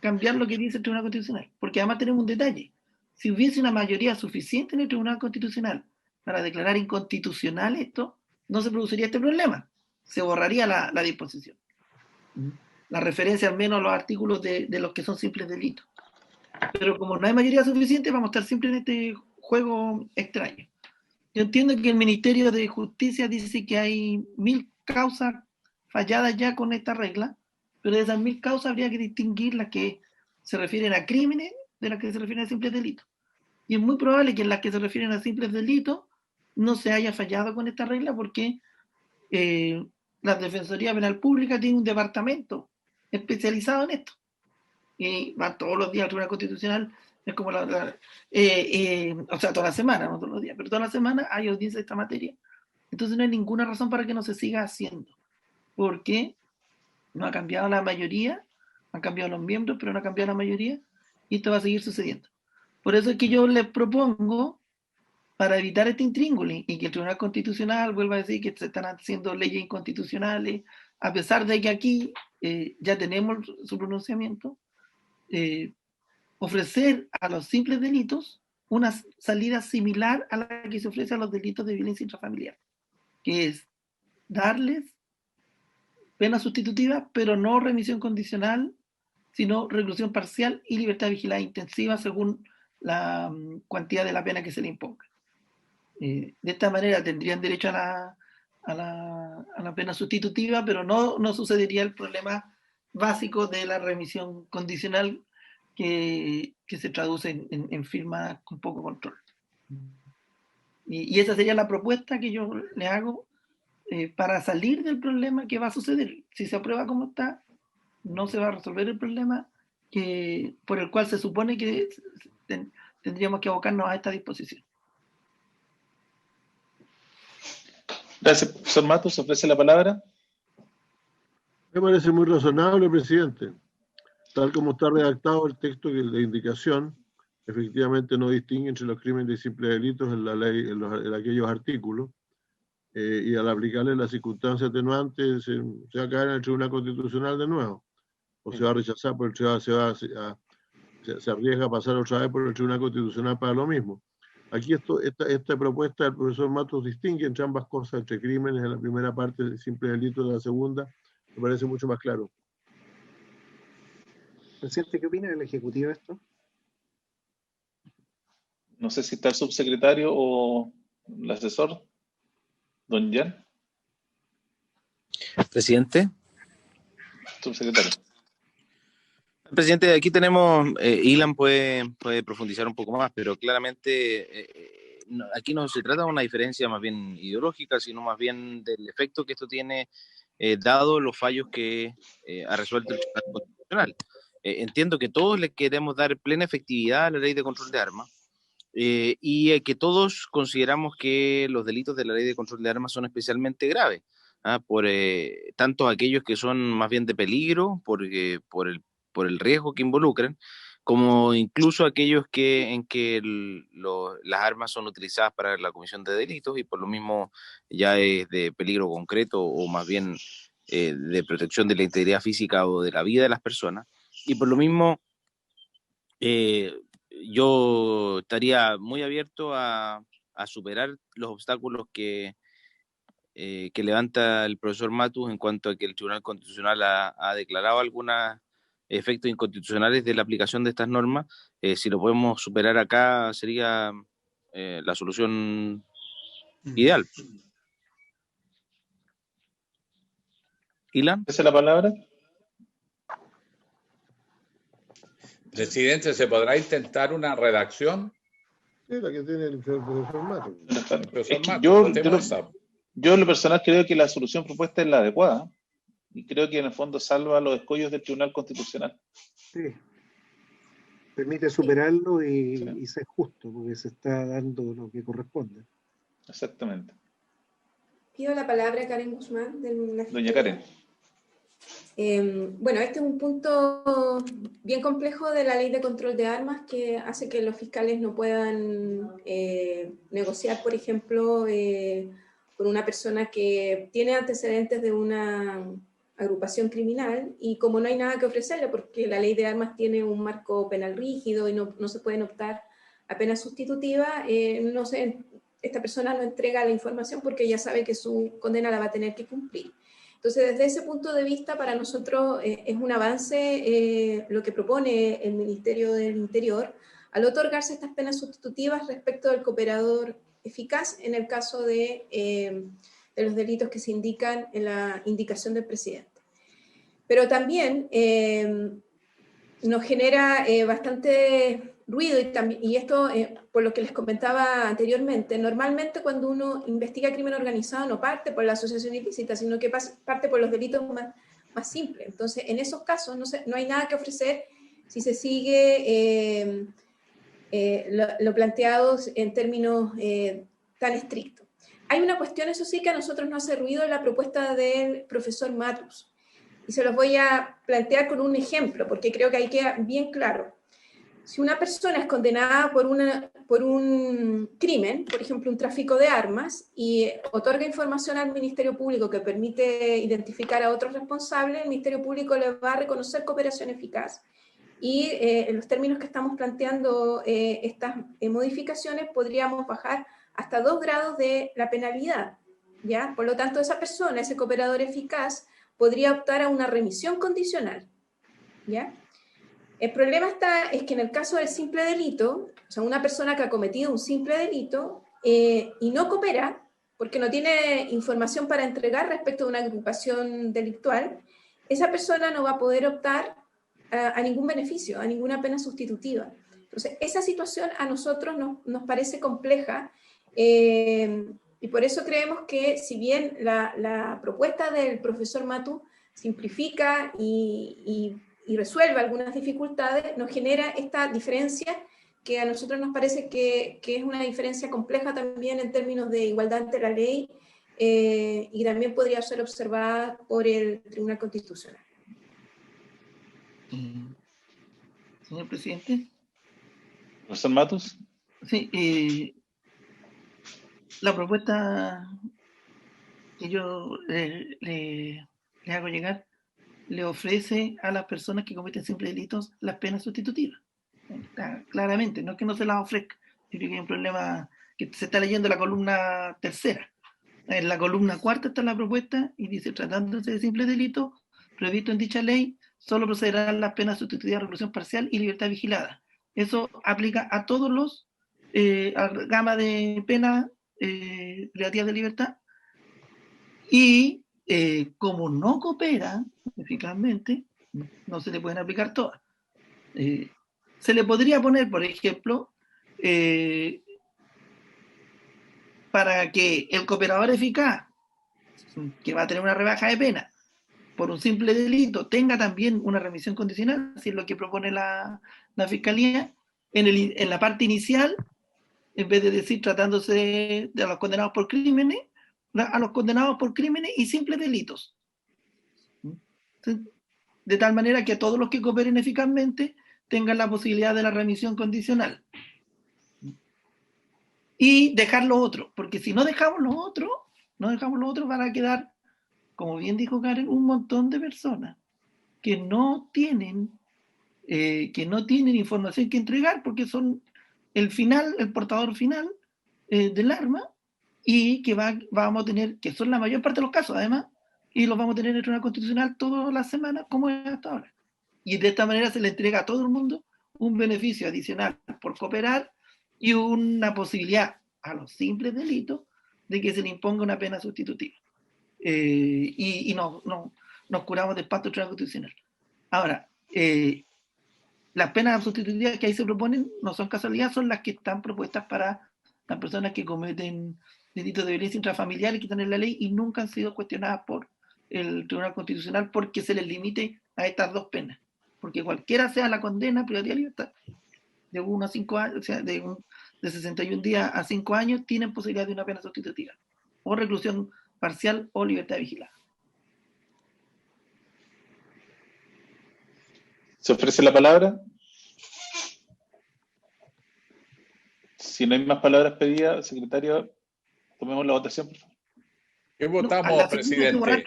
[SPEAKER 11] cambiar lo que dice el Tribunal Constitucional. Porque además tenemos un detalle. Si hubiese una mayoría suficiente en el Tribunal Constitucional para declarar inconstitucional esto, no se produciría este problema. Se borraría la disposición. La referencia al menos a los artículos de los que son simples delitos. Pero como no hay mayoría suficiente, vamos a estar siempre en este juego extraño. Yo entiendo que el Ministerio de Justicia dice que hay 1000 causas falladas ya con esta regla, pero de esas 1000 causas habría que distinguir las que se refieren a crímenes de las que se refieren a simples delitos. Y es muy probable que en las que se refieren a simples delitos no se haya fallado con esta regla porque la Defensoría Penal Pública tiene un departamento especializado en esto. Y van todos los días al Tribunal Constitucional, es como o sea, toda la semana, no todos los días, pero toda la semana hay audiencia de esta materia. Entonces no hay ninguna razón para que no se siga haciendo, porque no ha cambiado la mayoría, han cambiado los miembros, pero no ha cambiado la mayoría, y esto va a seguir sucediendo. Por eso es que yo les propongo, para evitar este intríngulis y que el Tribunal Constitucional vuelva a decir que se están haciendo leyes inconstitucionales, a pesar de que aquí ya tenemos su pronunciamiento, ofrecer a los simples delitos una salida similar a la que se ofrece a los delitos de violencia intrafamiliar, que es darles pena sustitutiva, pero no remisión condicional, sino reclusión parcial y libertad vigilada intensiva según la cuantía de la pena que se le imponga. De esta manera tendrían derecho a la pena sustitutiva, pero no sucedería el problema básico de la remisión condicional que se traduce en firma con poco control. Y esa sería la propuesta que yo le hago para salir del problema que va a suceder. Si se aprueba como está, no se va a resolver el problema por el cual se supone que tendríamos que abocarnos a esta disposición.
[SPEAKER 2] Gracias, profesor Matos. ¿Se ofrece la palabra?
[SPEAKER 3] Me parece muy razonable, presidente. Tal como está redactado el texto de indicación, efectivamente no distingue entre los crímenes y simples delitos en la ley, en aquellos artículos, y al aplicarle las circunstancias atenuantes se va a caer en el Tribunal Constitucional de nuevo, o se va a rechazar por el Tribunal, se arriesga a pasar otra vez por el Tribunal Constitucional para lo mismo. Aquí esta propuesta del profesor Matos distingue entre ambas cosas, entre crímenes en la primera parte y simples delitos en la segunda, me parece mucho más claro.
[SPEAKER 7] Presidente, ¿qué opina el Ejecutivo de esto?
[SPEAKER 2] No sé si está el subsecretario o el asesor. Don Jan.
[SPEAKER 10] Presidente.
[SPEAKER 2] Subsecretario.
[SPEAKER 10] Presidente, aquí tenemos, Ilan puede profundizar un poco más, pero claramente aquí no se trata de una diferencia más bien ideológica, sino más bien del efecto que esto tiene dado los fallos que ha resuelto el Tribunal Constitucional. Entiendo que todos le queremos dar plena efectividad a la ley de control de armas y que todos consideramos que los delitos de la ley de control de armas son especialmente graves, por tanto aquellos que son más bien de peligro, por el riesgo que involucran, como incluso aquellos en que las armas son utilizadas para la comisión de delitos y por lo mismo ya es de peligro concreto o más bien de protección de la integridad física o de la vida de las personas. Y por lo mismo, yo estaría muy abierto a superar los obstáculos que levanta el profesor Matus en cuanto a que el Tribunal Constitucional ha declarado algunos efectos inconstitucionales de la aplicación de estas normas. Si lo podemos superar acá, sería la solución ideal. ¿Ilan?
[SPEAKER 2] ¿Esa es la palabra?
[SPEAKER 5] Presidente, ¿se podrá intentar una redacción?
[SPEAKER 3] Sí, la que tiene el profesor Matos.
[SPEAKER 2] Yo en lo personal creo que la solución propuesta es la adecuada y creo que en el fondo salva los escollos del Tribunal Constitucional.
[SPEAKER 7] Sí. Permite superarlo y ser justo, porque se está dando lo que corresponde.
[SPEAKER 2] Exactamente.
[SPEAKER 8] Pido la palabra a Karen Guzmán.
[SPEAKER 2] Doña Karen.
[SPEAKER 8] Bueno, este es un punto bien complejo de la ley de control de armas que hace que los fiscales no puedan negociar, por ejemplo, con una persona que tiene antecedentes de una agrupación criminal y como no hay nada que ofrecerle porque la ley de armas tiene un marco penal rígido y no se pueden optar a pena sustitutiva, esta persona no entrega la información porque ya sabe que su condena la va a tener que cumplir. Entonces, desde ese punto de vista, para nosotros es un avance lo que propone el Ministerio del Interior al otorgarse estas penas sustitutivas respecto del cooperador eficaz en el caso de los delitos que se indican en la indicación del presidente. Pero también nos genera bastante ruido y esto, por lo que les comentaba anteriormente, normalmente cuando uno investiga crimen organizado no parte por la asociación ilícita, sino que parte por los delitos más simples. Entonces, en esos casos no hay nada que ofrecer si se sigue lo planteado en términos tan estrictos. Hay una cuestión, eso sí, que a nosotros nos hace ruido en la propuesta del profesor Matus, y se los voy a plantear con un ejemplo, porque creo que ahí queda bien claro. Si una persona es condenada por un crimen, por ejemplo, un tráfico de armas, y otorga información al Ministerio Público que permite identificar a otros responsables, el Ministerio Público le va a reconocer cooperación eficaz. Y en los términos que estamos planteando estas modificaciones, podríamos bajar hasta 2 grados de la penalidad, ¿ya? Por lo tanto, esa persona, ese cooperador eficaz, podría optar a una remisión condicional, ¿ya? El problema es que en el caso del simple delito, o sea, una persona que ha cometido un simple delito y no coopera, porque no tiene información para entregar respecto de una agrupación delictual, esa persona no va a poder optar a ningún beneficio, a ninguna pena sustitutiva. Entonces, esa situación a nosotros nos parece compleja, y por eso creemos que si bien la propuesta del profesor Matus simplifica y resuelve algunas dificultades, nos genera esta diferencia que a nosotros nos parece que es una diferencia compleja también en términos de igualdad ante la ley, y también podría ser observada por el Tribunal Constitucional.
[SPEAKER 11] Señor presidente.
[SPEAKER 2] Profesor Matus.
[SPEAKER 11] Sí, la propuesta que yo le hago llegar le ofrece a las personas que cometen simples delitos las penas sustitutivas. Claramente, no es que no se las ofrezca. Yo creo que hay un problema que se está leyendo en la columna tercera. En la columna cuarta está la propuesta y dice, tratándose de simples delitos previsto en dicha ley, solo procederán las penas sustitutivas de reclusión parcial y libertad vigilada. Eso aplica a todos los a la gama de penas privativas de libertad, y como no coopera eficazmente, no se le pueden aplicar todas. Se le podría poner, por ejemplo, para que el cooperador eficaz, que va a tener una rebaja de pena por un simple delito, tenga también una remisión condicional, si es lo que propone la Fiscalía, en la parte inicial, en vez de decir tratándose de los condenados por crímenes, a los condenados por crímenes y simples delitos. De tal manera que todos los que cooperen eficazmente tengan la posibilidad de la remisión condicional. Y dejar lo otro, porque si no dejamos lo otro, van a quedar, como bien dijo Karen, un montón de personas que no tienen información que entregar porque son el portador final del arma, y que vamos a tener, que son la mayor parte de los casos además, y los vamos a tener en el Tribunal Constitucional todas las semanas como es hasta ahora. Y de esta manera se le entrega a todo el mundo un beneficio adicional por cooperar y una posibilidad a los simples delitos de que se le imponga una pena sustitutiva. Y nos curamos del pacto Tribunal Constitucional. Ahora, las penas sustitutivas que ahí se proponen no son casualidad, son las que están propuestas para las personas que cometen delitos de violencia intrafamiliar y que están en la ley y nunca han sido cuestionadas por el Tribunal Constitucional porque se les limite a estas 2 penas. Porque cualquiera sea la condena, privativa de libertad, de 1 a 5 años, o sea, de 61 días a 5 años, tienen posibilidad de una pena sustitutiva, o reclusión parcial o libertad vigilada.
[SPEAKER 2] ¿Se ofrece la palabra? Si no hay más palabras pedidas, secretario, tomemos la votación, por favor.
[SPEAKER 5] ¿Qué votamos, presidente?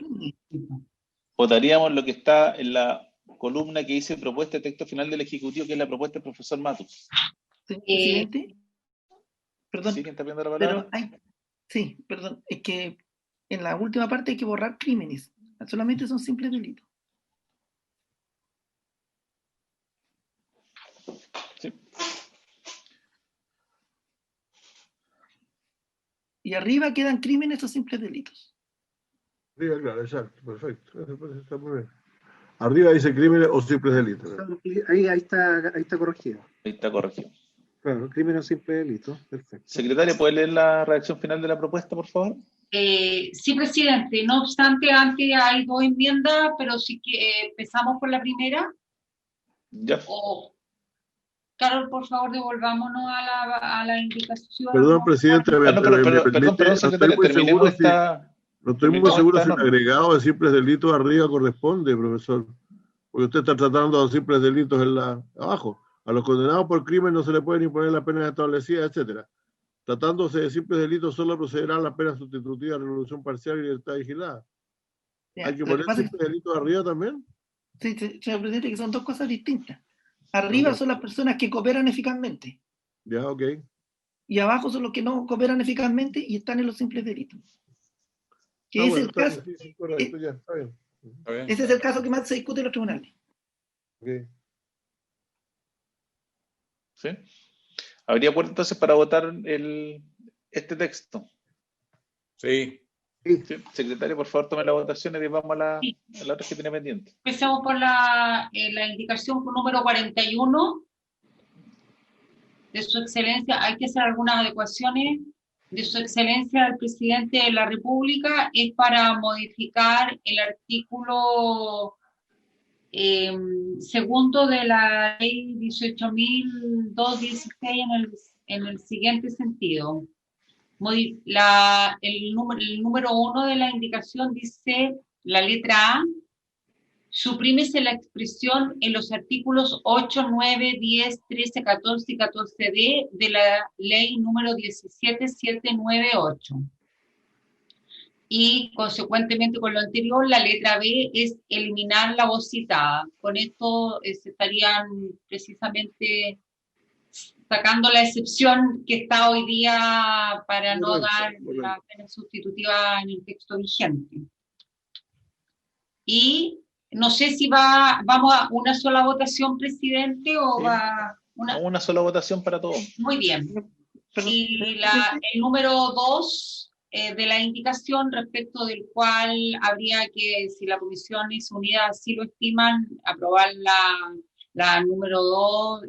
[SPEAKER 2] Votaríamos lo que está en la columna que dice propuesta de texto final del Ejecutivo, que es la propuesta del profesor Matus.
[SPEAKER 11] Presidente. Perdón.
[SPEAKER 2] ¿Sí? ¿Quién está pidiendo la palabra?
[SPEAKER 11] Sí, perdón. Es que en la última parte hay que borrar crímenes. Solamente son simples delitos.
[SPEAKER 2] Sí.
[SPEAKER 11] Y arriba quedan crímenes o simples delitos.
[SPEAKER 3] Arriba, claro, exacto, perfecto. Eso está muy bien. Arriba dice crímenes o simples delitos.
[SPEAKER 7] Ahí está corregido.
[SPEAKER 2] Ahí está corregido.
[SPEAKER 7] Claro, crímenes o simples delitos, perfecto.
[SPEAKER 2] Secretaria, ¿puede leer la redacción final de la propuesta, por favor?
[SPEAKER 1] Sí, presidente. No obstante, antes hay 2 enmiendas, pero sí que empezamos por la primera.
[SPEAKER 2] Ya.
[SPEAKER 1] Carol, por favor, devolvámonos a la indicación.
[SPEAKER 3] Perdón, presidente,
[SPEAKER 2] perdón, secretaria, terminemos esta...
[SPEAKER 3] No estoy muy seguro si el agregado de simples delitos arriba corresponde, profesor. Porque usted está tratando de simples delitos abajo. A los condenados por crimen no se le pueden imponer las penas establecidas, etcétera. Tratándose de simples delitos, solo procederán las penas sustitutivas, resolución parcial y libertad vigilada. ¿Hay que poner simples delitos arriba también?
[SPEAKER 11] Sí, señor presidente, que son 2 cosas distintas. Arriba son las personas que cooperan eficazmente.
[SPEAKER 3] Ya, ok.
[SPEAKER 11] Y abajo son los que no cooperan eficazmente y están en los simples delitos. Que es el caso.
[SPEAKER 3] Sí, correcto, ya, está bien.
[SPEAKER 11] Ese es el caso que más se discute en los tribunales.
[SPEAKER 3] Okay.
[SPEAKER 2] ¿Sí? ¿Habría acuerdo entonces para votar este texto?
[SPEAKER 5] Sí.
[SPEAKER 2] Sí. Secretario, por favor, tome la votación y vamos a la otra que tiene pendiente.
[SPEAKER 1] Empezamos por la indicación número 41 de su excelencia. Hay que hacer algunas adecuaciones. De su excelencia el presidente de la República es para modificar el artículo segundo de la ley 18.216 en el siguiente sentido. El número 1 de la indicación dice, la letra A, suprímese la expresión en los artículos 8, 9, 10, 13, 14 y 14D de la ley número 17798. Y consecuentemente con lo anterior, la letra B es eliminar la voz citada. Con esto se estarían precisamente sacando la excepción que está hoy día para no dar la pena sustitutiva en el texto vigente. Y no sé si vamos a una sola votación, presidente, o
[SPEAKER 2] sí,
[SPEAKER 1] va
[SPEAKER 2] una sola votación para todos.
[SPEAKER 1] Muy bien. Y el número 2 de la indicación, respecto del cual habría que, si la Comisiones Unidas así lo estiman, aprobar el número 2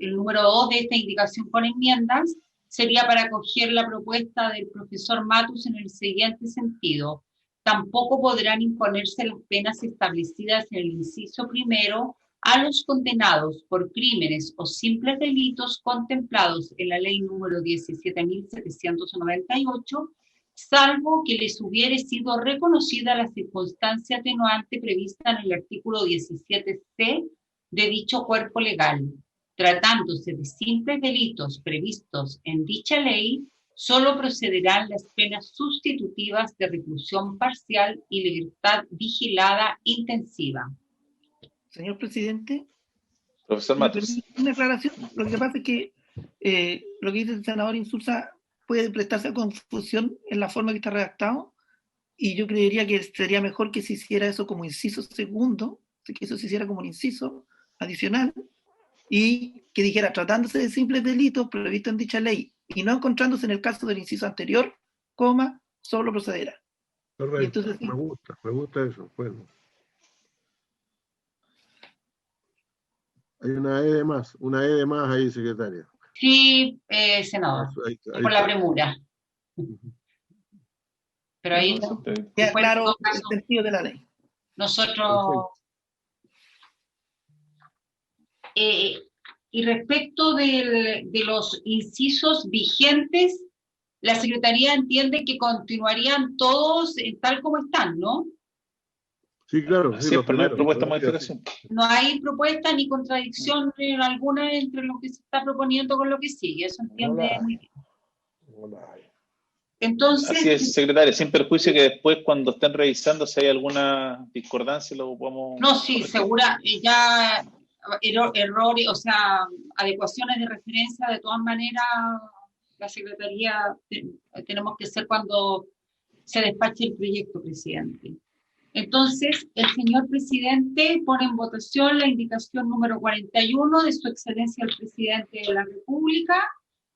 [SPEAKER 1] de esta indicación con enmiendas, sería para acoger la propuesta del profesor Matus en el siguiente sentido. Tampoco podrán imponerse las penas establecidas en el inciso primero a los condenados por crímenes o simples delitos contemplados en la ley número 17.798, salvo que les hubiere sido reconocida la circunstancia atenuante prevista en el artículo 17c de dicho cuerpo legal. Tratándose de simples delitos previstos en dicha ley, solo procederán las penas sustitutivas de reclusión parcial y libertad vigilada intensiva.
[SPEAKER 11] Señor presidente.
[SPEAKER 2] Profesor Matus.
[SPEAKER 11] Una aclaración. Lo que pasa es que lo que dice el senador Insulza puede prestarse a confusión en la forma que está redactado, y yo creería que sería mejor que se hiciera eso como inciso segundo, que eso se hiciera como un inciso adicional, y que dijera, tratándose de simples delitos previstos en dicha ley, y no encontrándose en el caso del inciso anterior, solo procederá.
[SPEAKER 3] Correcto,
[SPEAKER 11] entonces,
[SPEAKER 3] me gusta eso. Bueno. Hay una E de más ahí, secretaria.
[SPEAKER 1] Sí, senador, ahí por la premura. Pero ahí
[SPEAKER 11] queda claro el sentido de la ley.
[SPEAKER 1] Nosotros... y respecto de los incisos vigentes, la Secretaría entiende que continuarían todos tal como están, ¿no?
[SPEAKER 3] Sí, claro.
[SPEAKER 2] Sí, pero no hay propuesta de modificación.
[SPEAKER 1] No hay propuesta ni contradicción alguna entre lo que se está proponiendo con lo que sigue. Eso entiende muy bien. Entonces,
[SPEAKER 2] así es, secretaria, sin perjuicio que después cuando estén revisando si hay alguna discordancia lo podemos...
[SPEAKER 1] No, sí, segura, ya errores, o sea, adecuaciones de referencia de todas maneras la Secretaría tenemos que hacer cuando se despache el proyecto, presidente. Entonces, el señor presidente pone en votación la indicación número 41 de su excelencia el presidente de la República,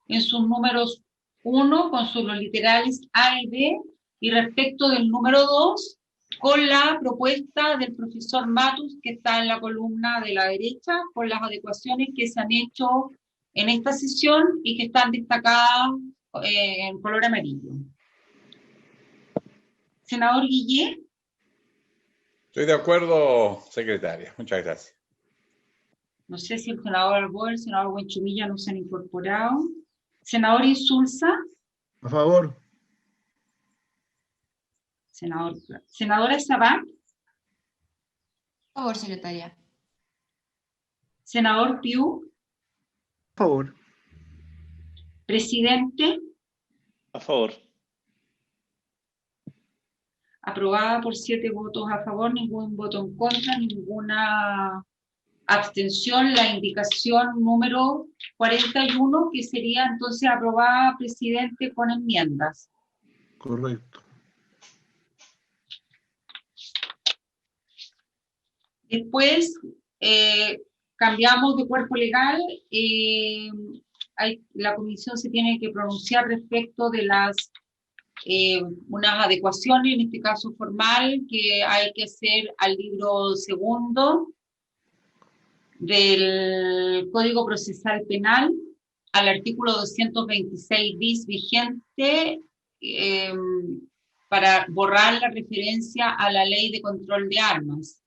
[SPEAKER 1] en sus números 1 con sus literales A y B, y respecto del número 2, con la propuesta del profesor Matus, que está en la columna de la derecha, con las adecuaciones que se han hecho en esta sesión y que están destacadas en color amarillo. Senador Guillé.
[SPEAKER 5] Estoy de acuerdo, secretaria. Muchas gracias.
[SPEAKER 1] No sé si el senador Alboa, el senador Buenchumilla no se han incorporado. Senador Insulza.
[SPEAKER 3] A favor.
[SPEAKER 1] Senadora Sabat.
[SPEAKER 6] A favor, secretaria.
[SPEAKER 1] Senador Piu.
[SPEAKER 7] A favor.
[SPEAKER 1] Presidente.
[SPEAKER 2] A favor.
[SPEAKER 1] Aprobada por 7 votos a favor, ningún voto en contra, ninguna abstención. La indicación número 41, que sería entonces aprobada, presidente, con enmiendas.
[SPEAKER 3] Correcto.
[SPEAKER 1] Después cambiamos de cuerpo legal. La comisión se tiene que pronunciar respecto de unas adecuaciones, en este caso formal, que hay que hacer al libro segundo del Código Procesal Penal, al artículo 226 bis vigente, para borrar la referencia a la Ley de Control de Armas.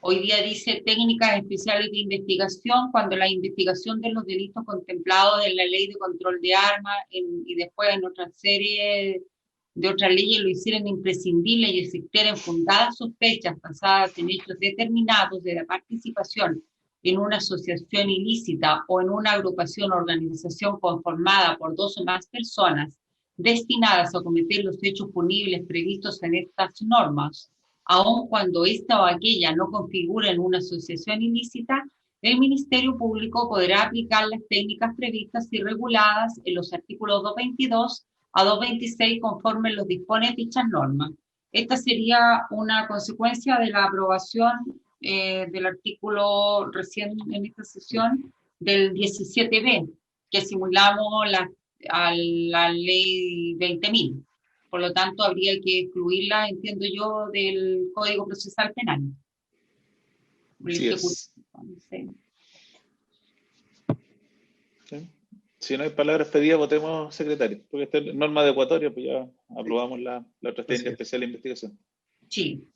[SPEAKER 1] Hoy día dice técnicas especiales de investigación, cuando la investigación de los delitos contemplados en la Ley de Control de Armas y después en otra serie de otras leyes lo hicieran imprescindible y existieran fundadas sospechas basadas en hechos determinados de la participación en una asociación ilícita o en una agrupación o organización conformada por 2 o más personas destinadas a cometer los hechos punibles previstos en estas normas, aun cuando esta o aquella no configura en una asociación ilícita, el Ministerio Público podrá aplicar las técnicas previstas y reguladas en los artículos 222 a 226 conforme los disponen dichas normas. Esta sería una consecuencia de la aprobación del artículo recién en esta sesión del 17b, que simulamos a la ley 20.000. Por lo tanto, habría que excluirla, entiendo yo, del Código Procesal Penal.
[SPEAKER 2] Sí es. Sí. Si no hay palabras pedidas, votemos, secretario. Porque esta es norma adecuatoria, pues ya aprobamos la otra técnica especial de investigación.
[SPEAKER 1] Sí.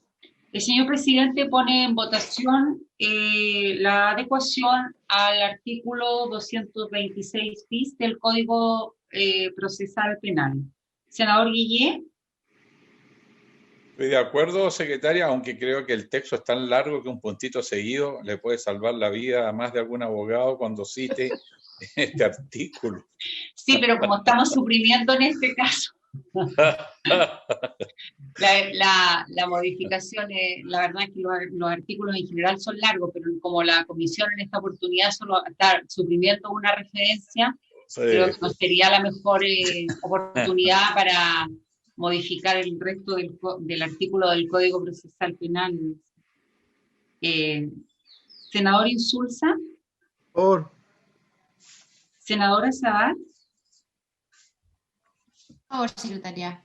[SPEAKER 1] El señor presidente pone en votación la adecuación al artículo 226 bis del Código Procesal Penal. Senador Guillé.
[SPEAKER 5] Estoy de acuerdo, secretaria, aunque creo que el texto es tan largo que un puntito seguido le puede salvar la vida a más de algún abogado cuando cite este artículo.
[SPEAKER 1] Sí, pero como estamos suprimiendo en este caso la modificación, la verdad es que los artículos en general son largos, pero como la comisión en esta oportunidad solo está suprimiendo una referencia, sí, creo que no sería la mejor oportunidad para modificar el resto del artículo del Código Procesal Penal. Senador Insulza.
[SPEAKER 3] Por.
[SPEAKER 1] Senadora Sabat.
[SPEAKER 6] A favor, secretaria.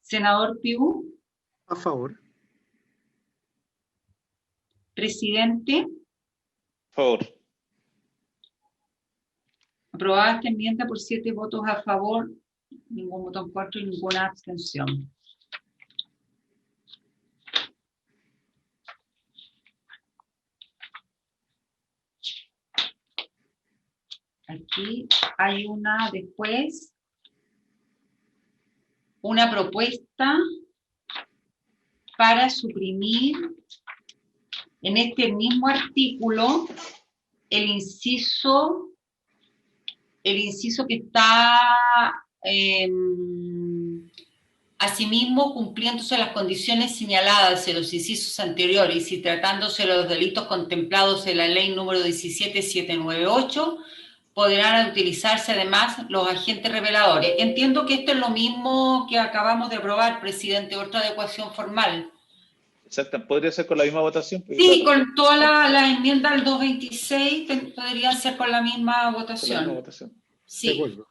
[SPEAKER 1] Senador Piu.
[SPEAKER 7] A favor.
[SPEAKER 1] Presidente.
[SPEAKER 2] A favor.
[SPEAKER 1] Aprobada esta enmienda por 7 votos a favor, ningún voto en contra y ninguna abstención. Aquí hay después una propuesta para suprimir en este mismo artículo el inciso que está asimismo cumpliéndose las condiciones señaladas en los incisos anteriores y tratándose de los delitos contemplados en la ley número 17798, podrán utilizarse además los agentes reveladores. Entiendo que esto es lo mismo que acabamos de aprobar, presidente, otra adecuación formal.
[SPEAKER 2] Exacto, ¿podría ser con la misma votación?
[SPEAKER 1] Sí, con toda la enmienda al 226 podría ser con la misma votación.
[SPEAKER 2] Con la misma votación.
[SPEAKER 1] Sí.
[SPEAKER 3] De acuerdo.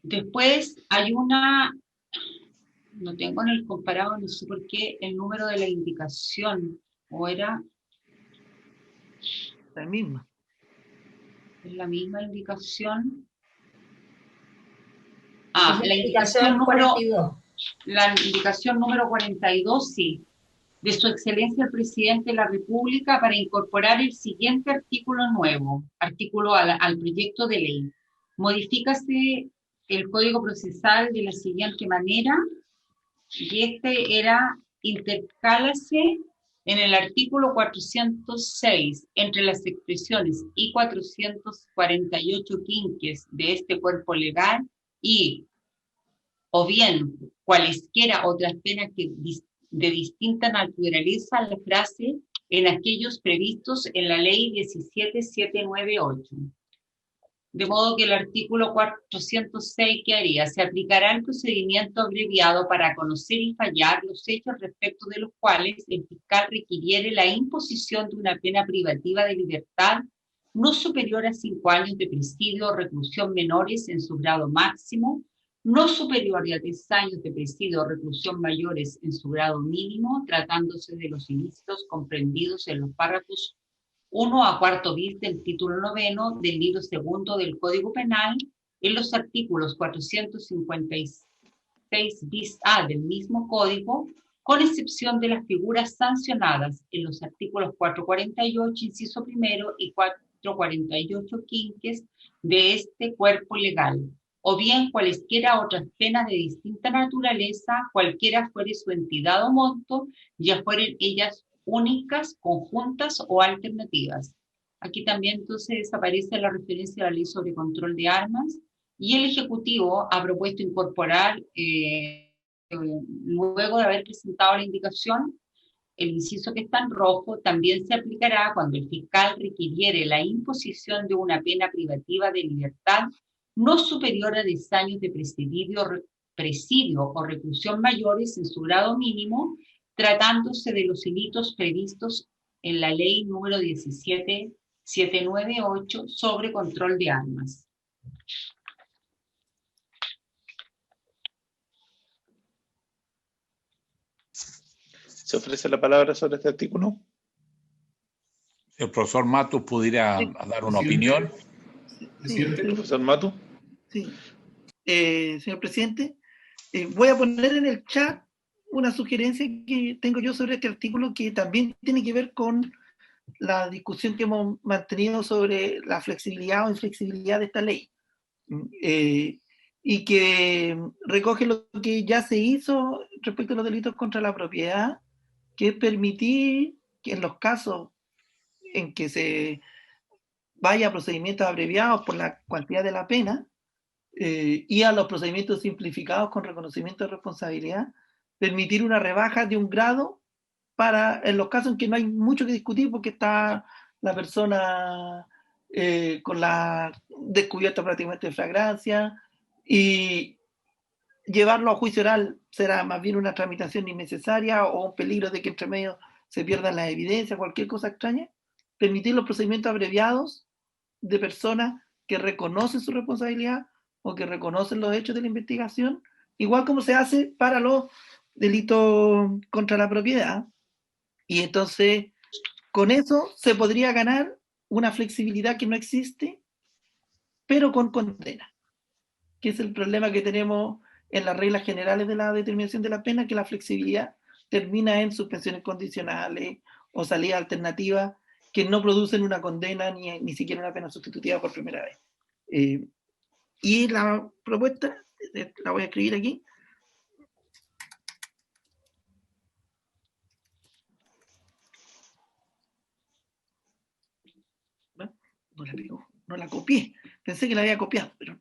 [SPEAKER 1] Después hay una, no tengo en el comparado, no sé por qué, el número de la indicación, o era...
[SPEAKER 11] La misma.
[SPEAKER 1] Es la misma indicación.
[SPEAKER 12] Es la indicación
[SPEAKER 1] número
[SPEAKER 12] 42.
[SPEAKER 1] La indicación número 42, sí, de Su Excelencia el Presidente de la República para incorporar el siguiente artículo nuevo, artículo al proyecto de ley. Modifícase el Código Procesal de la siguiente manera, y este era, intercálase en el artículo 406, entre las expresiones y 448 quinques de este cuerpo legal y o bien cualesquiera otras penas que de distinta naturaleza, la frase en aquellos previstos en la ley 17798. De modo que el artículo 406, ¿qué haría? Se aplicará el procedimiento abreviado para conocer y fallar los hechos respecto de los cuales el fiscal requiriere la imposición de una pena privativa de libertad no superior a 5 años de presidio o reclusión menores en su grado máximo, no superior a 10 años de presidio o reclusión mayores en su grado mínimo, tratándose de los ilícitos comprendidos en los párrafos 1 a 4 bis del título 9 del libro 2 del Código Penal, en los artículos 456 bis A del mismo código, con excepción de las figuras sancionadas en los artículos 448, inciso primero, y 448 quinques de este cuerpo legal, o bien cualesquiera otras penas de distinta naturaleza, cualquiera fuere su entidad o monto, ya fueren ellas únicas, conjuntas o alternativas. Aquí también entonces desaparece la referencia a la ley sobre control de armas, y el Ejecutivo ha propuesto incorporar, luego de haber presentado la indicación, el inciso que está en rojo también se aplicará cuando el fiscal requiriere la imposición de una pena privativa de libertad no superior a 10 años de presidio o reclusión mayores en su grado mínimo, tratándose de los delitos previstos en la ley número 17798 sobre control de armas.
[SPEAKER 2] ¿Se ofrece la palabra sobre este artículo?
[SPEAKER 5] El profesor Matus pudiera dar una opinión.
[SPEAKER 11] ¿Presidente?
[SPEAKER 2] ¿Profesor Matus?
[SPEAKER 11] Sí. Señor presidente, voy a poner en el chat una sugerencia que tengo yo sobre este artículo, que también tiene que ver con la discusión que hemos mantenido sobre la flexibilidad o inflexibilidad de esta ley, y que recoge lo que ya se hizo respecto a los delitos contra la propiedad, que es permitir que en los casos en que se vaya a procedimientos abreviados por la cuantía de la pena, y a los procedimientos simplificados con reconocimiento de responsabilidad, permitir una rebaja de un grado para en los casos en que no hay mucho que discutir porque está la persona con la descubierta prácticamente de flagrancia, y llevarlo a juicio oral será más bien una tramitación innecesaria o un peligro de que entre medio se pierdan las evidencias, cualquier cosa extraña. Permitir los procedimientos abreviados de personas que reconocen su responsabilidad o que reconocen los hechos de la investigación, igual como se hace para los delitos contra la propiedad. Y entonces, con eso se podría ganar una flexibilidad que no existe, pero con condena, que es el problema que tenemos en las reglas generales de la determinación de la pena, que la flexibilidad termina en suspensiones condicionales o salidas alternativas que no producen una condena ni siquiera una pena sustitutiva por primera vez. Y la propuesta, la voy a escribir aquí. No la pegó, no la copié. Pensé que la había copiado, pero no.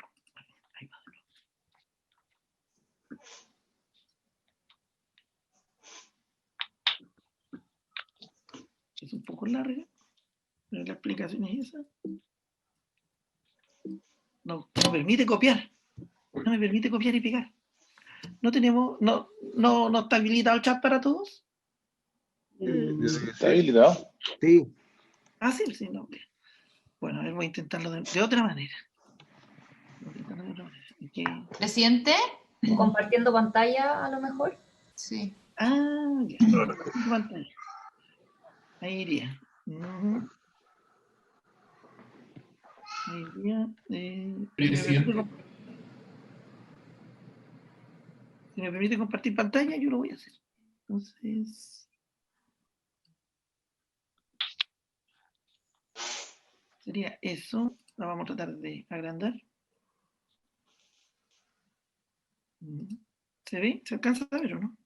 [SPEAKER 11] Ahí va. poco larga, pero la explicación es esa. No permite copiar. No me permite copiar y pegar. No tenemos, no está habilitado el chat para todos.
[SPEAKER 2] Está habilitado.
[SPEAKER 7] Sí.
[SPEAKER 11] Ah, sí, sí, no. Bueno, a ver, voy a intentarlo de otra manera.
[SPEAKER 6] Presidente,
[SPEAKER 12] Compartiendo pantalla a lo mejor.
[SPEAKER 6] sí.
[SPEAKER 11] Ah, ya. Pantalla. Ahí iría. Ahí iría.
[SPEAKER 4] Presidente.
[SPEAKER 11] Si me permite compartir pantalla, yo lo voy a hacer. Entonces, sería eso. Lo vamos a tratar de agrandar. ¿Se ve? ¿Se alcanza a ver o no?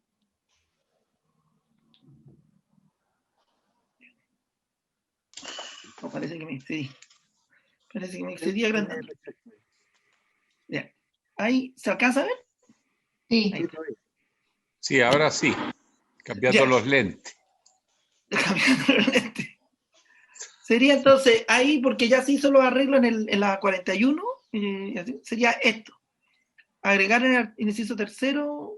[SPEAKER 11] Oh, parece que me excedí. Parece que me excedí agrandando. Ya. ¿Ahí se alcanza a ver?
[SPEAKER 6] Sí.
[SPEAKER 11] Ahí.
[SPEAKER 5] Sí, ahora sí. Cambiando los lentes.
[SPEAKER 11] Cambiando los lentes. Sería entonces ahí, porque ya se hizo los arreglos en la 41, sería esto. Agregar en el inciso tercero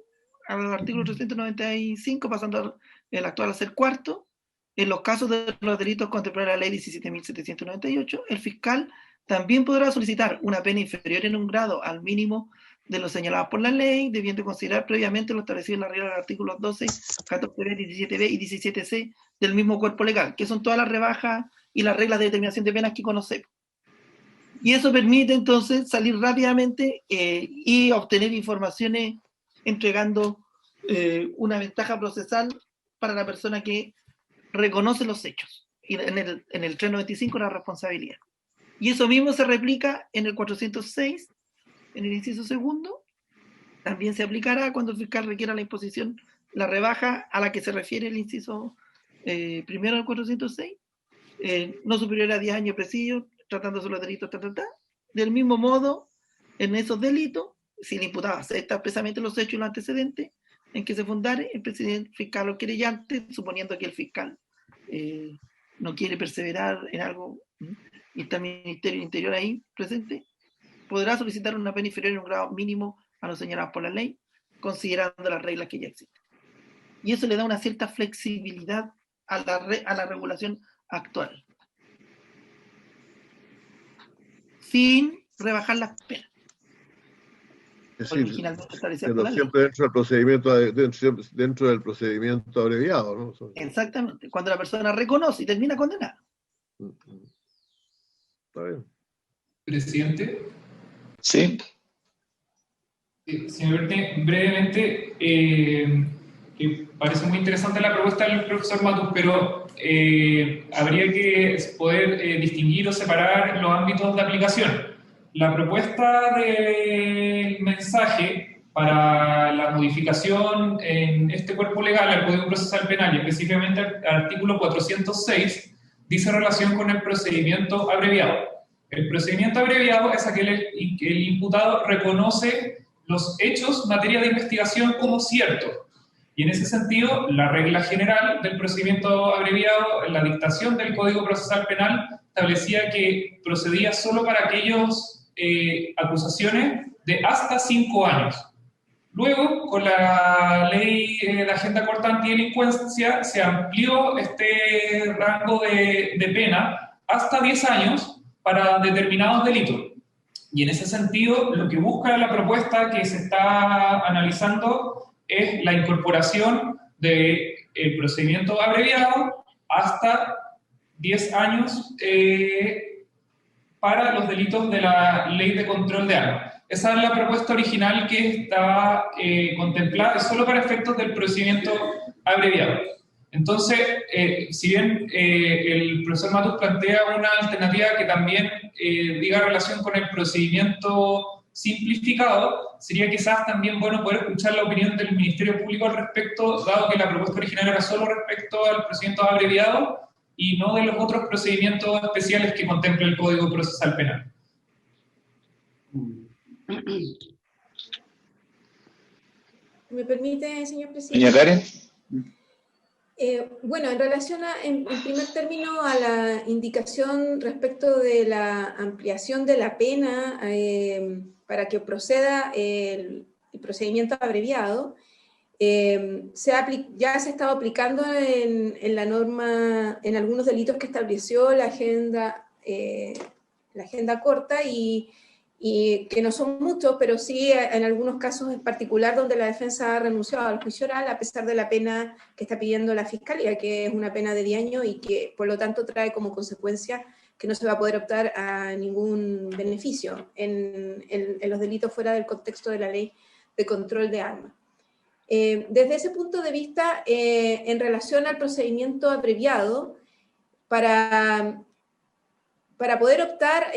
[SPEAKER 11] al artículo 395, pasando el actual a ser cuarto, en los casos de los delitos contemplados en la ley 17.798, el fiscal también podrá solicitar una pena inferior en un grado al mínimo de lo señalado por la ley, debiendo considerar previamente lo establecido en la regla de los artículos 12, 14b, 17b y 17c del mismo cuerpo legal, que son todas las rebajas y las reglas de determinación de penas que conocemos. Y eso permite entonces salir rápidamente y obtener informaciones entregando una ventaja procesal para la persona que reconoce los hechos. Y en el 395 la responsabilidad. Y eso mismo se replica en el 406, en el inciso segundo. También se aplicará cuando el fiscal requiera la imposición, la rebaja a la que se refiere el inciso primero del 406, no superior a 10 años de presidio, tratándose los delitos, Del mismo modo, en esos delitos, si el imputado acepta expresamente los hechos y los antecedentes en que se fundare, el presidente fiscal o querellante, suponiendo que el fiscal no quiere perseverar en algo, y está el Ministerio del Interior ahí presente, podrá solicitar una pena inferior en un grado mínimo a lo señalado por la ley, considerando las reglas que ya existen. Y eso le da una cierta flexibilidad a la regulación actual, sin rebajar las penas.
[SPEAKER 3] Es decir,
[SPEAKER 11] Originalmente establecidas
[SPEAKER 3] pero
[SPEAKER 11] por la ley.
[SPEAKER 3] siempre dentro del procedimiento abreviado, ¿no?
[SPEAKER 11] Exactamente, cuando la persona reconoce y termina condenada.
[SPEAKER 3] Está bien.
[SPEAKER 4] Presidente.
[SPEAKER 2] Sí.
[SPEAKER 4] Si me permite, brevemente, que parece muy interesante la propuesta del profesor Matus, pero habría que poder distinguir o separar los ámbitos de aplicación. La propuesta del mensaje para la modificación en este cuerpo legal, al Código Procesal Penal, y específicamente al artículo 406, dice relación con el procedimiento abreviado. El procedimiento abreviado es aquel en que el imputado reconoce los hechos, materia de investigación, como ciertos. Y en ese sentido, la regla general del procedimiento abreviado, en la dictación del Código Procesal Penal, establecía que procedía solo para aquellas acusaciones de hasta 5 años. Luego, con la ley de Agenda Corta Antidelincuencia, se amplió este rango de pena hasta 10 años para determinados delitos. Y en ese sentido, lo que busca la propuesta que se está analizando es la incorporación del procedimiento abreviado hasta 10 años para los delitos de la Ley de Control de Armas. Esa es la propuesta original que está contemplada solo para efectos del procedimiento abreviado. Entonces, si bien el profesor Matus plantea una alternativa que también diga relación con el procedimiento simplificado, sería quizás también bueno poder escuchar la opinión del Ministerio Público al respecto, dado que la propuesta original era solo respecto al procedimiento abreviado y no de los otros procedimientos especiales que contempla el Código Procesal Penal.
[SPEAKER 8] ¿Me permite, señor presidente?
[SPEAKER 2] Doña Karen.
[SPEAKER 8] Bueno, en relación en primer término a la indicación respecto de la ampliación de la pena para que proceda el procedimiento abreviado, ya se ha estado aplicando en la norma, en algunos delitos que estableció la agenda corta y que no son muchos, pero sí en algunos casos en particular donde la defensa ha renunciado al juicio oral a pesar de la pena que está pidiendo la Fiscalía, que es una pena de 10 años y que por lo tanto trae como consecuencia que no se va a poder optar a ningún beneficio en los delitos fuera del contexto de la ley de control de armas. Desde ese punto de vista, en relación al procedimiento abreviado, para poder optar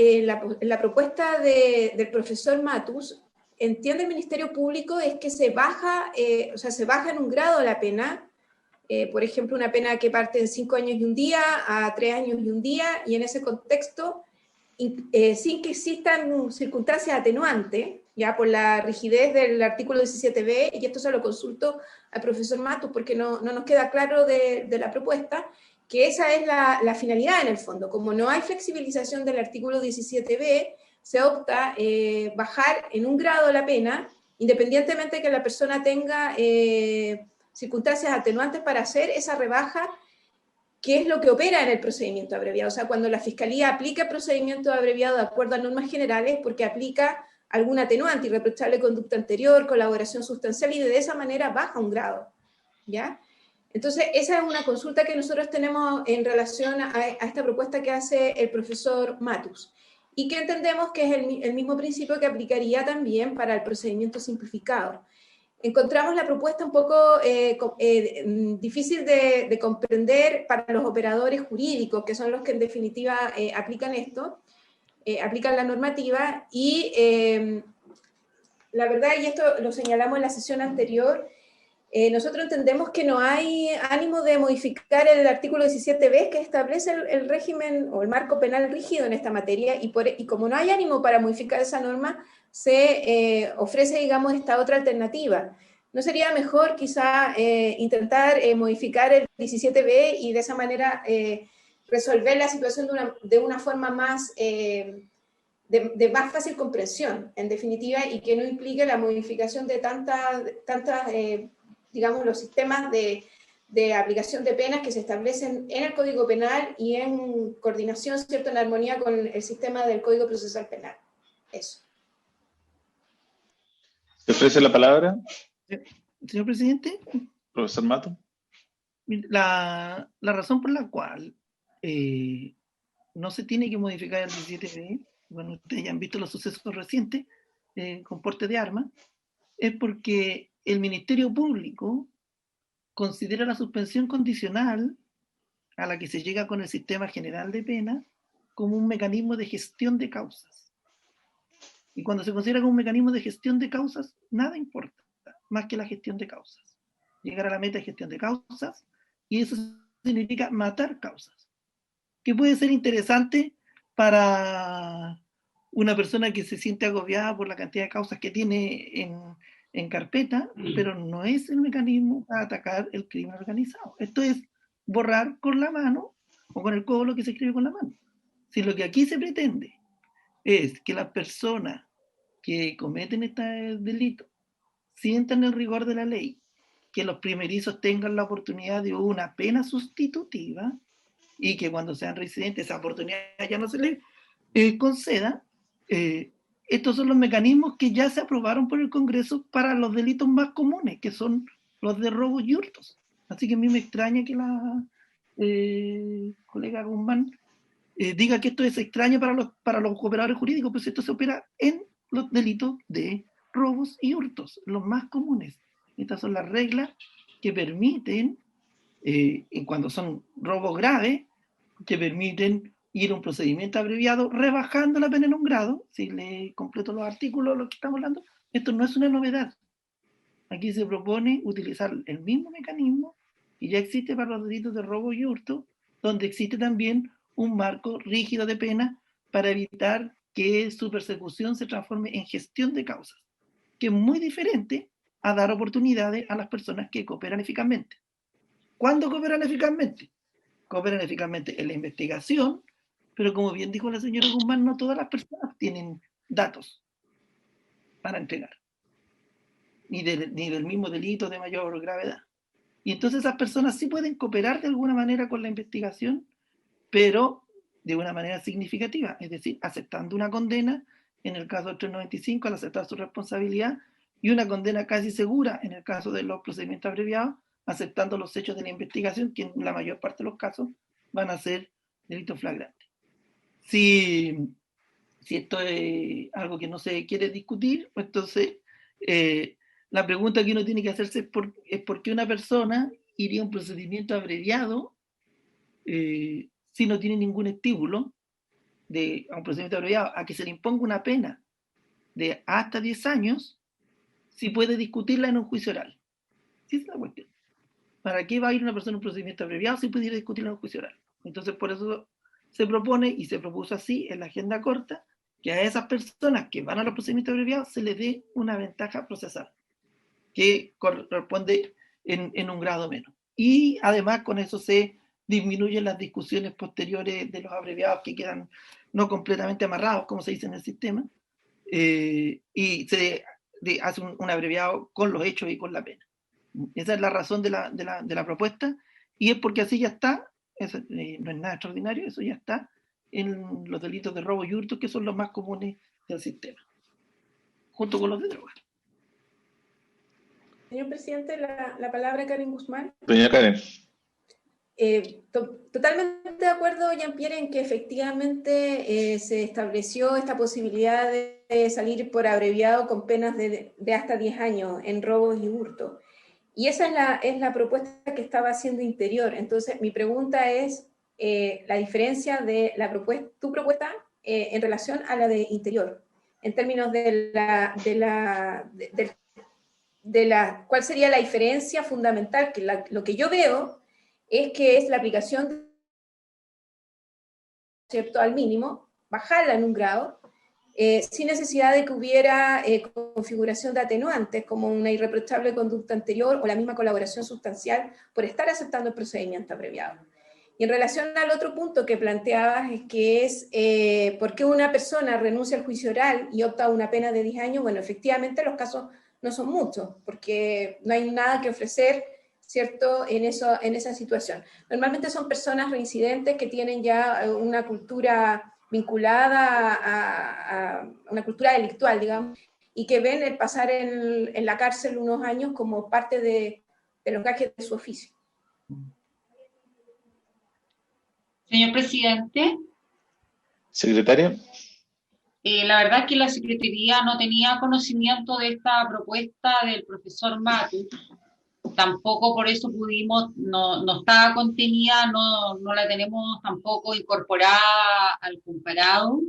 [SPEAKER 8] la propuesta del profesor Matus, entiende el Ministerio Público es que se baja en un grado la pena, por ejemplo, una pena que parte en 5 años y un día a 3 años y un día, y en ese contexto, sin que existan circunstancias atenuantes, ya por la rigidez del artículo 17b, y esto se lo consulto al profesor Matus porque no nos queda claro de la propuesta, que esa es la finalidad en el fondo. Como no hay flexibilización del artículo 17b, se opta bajar en un grado la pena, independientemente de que la persona tenga circunstancias atenuantes para hacer esa rebaja, que es lo que opera en el procedimiento abreviado. O sea, cuando la Fiscalía aplica el procedimiento abreviado de acuerdo a normas generales, porque aplica algún atenuante, irreprochable conducta anterior, colaboración sustancial, y de esa manera baja un grado, ¿ya? Entonces, esa es una consulta que nosotros tenemos en relación a esta propuesta que hace el profesor Matus, y que entendemos que es el mismo principio que aplicaría también para el procedimiento simplificado. Encontramos la propuesta un poco difícil de comprender para los operadores jurídicos, que son los que en definitiva aplican esto, aplican la normativa, y la verdad, y esto lo señalamos en la sesión anterior, nosotros entendemos que no hay ánimo de modificar el artículo 17b que establece el régimen o el marco penal rígido en esta materia, y como no hay ánimo para modificar esa norma, se ofrece, digamos, esta otra alternativa. ¿No sería mejor quizá intentar modificar el 17b y de esa manera resolver la situación de una forma más, de más fácil comprensión, en definitiva, y que no implique la modificación de tantas digamos, los sistemas de aplicación de penas que se establecen en el Código Penal y en coordinación, ¿cierto?, en armonía con el sistema del Código Procesal Penal? Eso.
[SPEAKER 2] ¿Te ofrece la palabra?
[SPEAKER 11] Señor presidente.
[SPEAKER 2] Profesor Mato.
[SPEAKER 11] La razón por la cual no se tiene que modificar el 17b, bueno, ustedes ya han visto los sucesos recientes con porte de armas, es porque el Ministerio Público considera la suspensión condicional a la que se llega con el sistema general de pena como un mecanismo de gestión de causas. Y cuando se considera como un mecanismo de gestión de causas, nada importa más que la gestión de causas. Llegar a la meta de gestión de causas, y eso significa matar causas, que puede ser interesante para una persona que se siente agobiada por la cantidad de causas que tiene en carpeta, pero no es el mecanismo para atacar el crimen organizado. Esto es borrar con la mano o con el codo lo que se escribe con la mano. Si lo que aquí se pretende es que las personas que cometen este delito sientan el rigor de la ley, que los primerizos tengan la oportunidad de una pena sustitutiva y que cuando sean residentes esa oportunidad ya no se les conceda, estos son los mecanismos que ya se aprobaron por el Congreso para los delitos más comunes, que son los de robos y hurtos. Así que a mí me extraña que la colega Guzmán diga que esto es extraño para los operadores jurídicos, pues esto se opera en los delitos de robos y hurtos, los más comunes. Estas son las reglas que permiten, cuando son robos graves, que permiten ir a un procedimiento abreviado rebajando la pena en un grado. Si le completo los artículos, lo que estamos hablando, esto no es una novedad. Aquí se propone utilizar el mismo mecanismo que ya existe para los delitos de robo y hurto, donde existe también un marco rígido de pena para evitar que su persecución se transforme en gestión de causas, que es muy diferente a dar oportunidades a las personas que cooperan eficazmente. ¿Cuándo cooperan eficazmente? Cooperan eficazmente en la investigación, pero como bien dijo la señora Guzmán, no todas las personas tienen datos para entregar, ni del mismo delito de mayor gravedad. Y entonces esas personas sí pueden cooperar de alguna manera con la investigación, pero de una manera significativa, es decir, aceptando una condena, en el caso del 395, al aceptar su responsabilidad, y una condena casi segura en el caso de los procedimientos abreviados, aceptando los hechos de la investigación, que en la mayor parte de los casos van a ser delitos flagrantes. Si esto es algo que no se quiere discutir, pues entonces la pregunta que uno tiene que hacerse es por qué una persona iría a un procedimiento abreviado si no tiene ningún estímulo a un procedimiento abreviado, a que se le imponga una pena de hasta 10 años, si puede discutirla en un juicio oral. Sí, es la cuestión. ¿Para qué va a ir una persona a un procedimiento abreviado si puede ir a discutirla en un juicio oral? Entonces, por eso se propone y se propuso así en la agenda corta, que a esas personas que van a los procedimientos abreviados se les dé una ventaja procesal, que corresponde en un grado menos. Y además con eso se disminuyen las discusiones posteriores de los abreviados que quedan no completamente amarrados, como se dice en el sistema, y se hace un abreviado con los hechos y con la pena. Esa es la razón de la propuesta, y es porque así ya está, no es nada extraordinario, eso ya está en los delitos de robo y hurto, que son los más comunes del sistema, junto con los de drogas.
[SPEAKER 8] Señor presidente, la palabra Karen Guzmán.
[SPEAKER 2] Doña Karen.
[SPEAKER 8] Totalmente de acuerdo, Jean-Pierre, en que efectivamente se estableció esta posibilidad de salir por abreviado con penas de hasta 10 años en robos y hurto. Y esa es la propuesta que estaba haciendo Interior. Entonces, mi pregunta es la diferencia de tu propuesta en relación a la de Interior, en términos de cuál sería la diferencia fundamental, que lo que yo veo es que es la aplicación, ¿cierto?, al mínimo, bajarla en un grado, sin necesidad de que hubiera configuración de atenuantes, como una irreprochable conducta anterior o la misma colaboración sustancial por estar aceptando el procedimiento abreviado. Y en relación al otro punto que planteabas, es que es ¿por qué una persona renuncia al juicio oral y opta a una pena de 10 años? Bueno, efectivamente los casos no son muchos, porque no hay nada que ofrecer, ¿cierto?, en esa situación. Normalmente son personas reincidentes que tienen ya una cultura vinculada a una cultura delictual, digamos, y que ven el pasar en la cárcel unos años como parte de los gajes de su oficio.
[SPEAKER 1] Señor presidente.
[SPEAKER 2] Secretaria.
[SPEAKER 1] La verdad es que la Secretaría no tenía conocimiento de esta propuesta del profesor Matus, tampoco por eso pudimos, no estaba contenida, no la tenemos tampoco incorporada al comparado,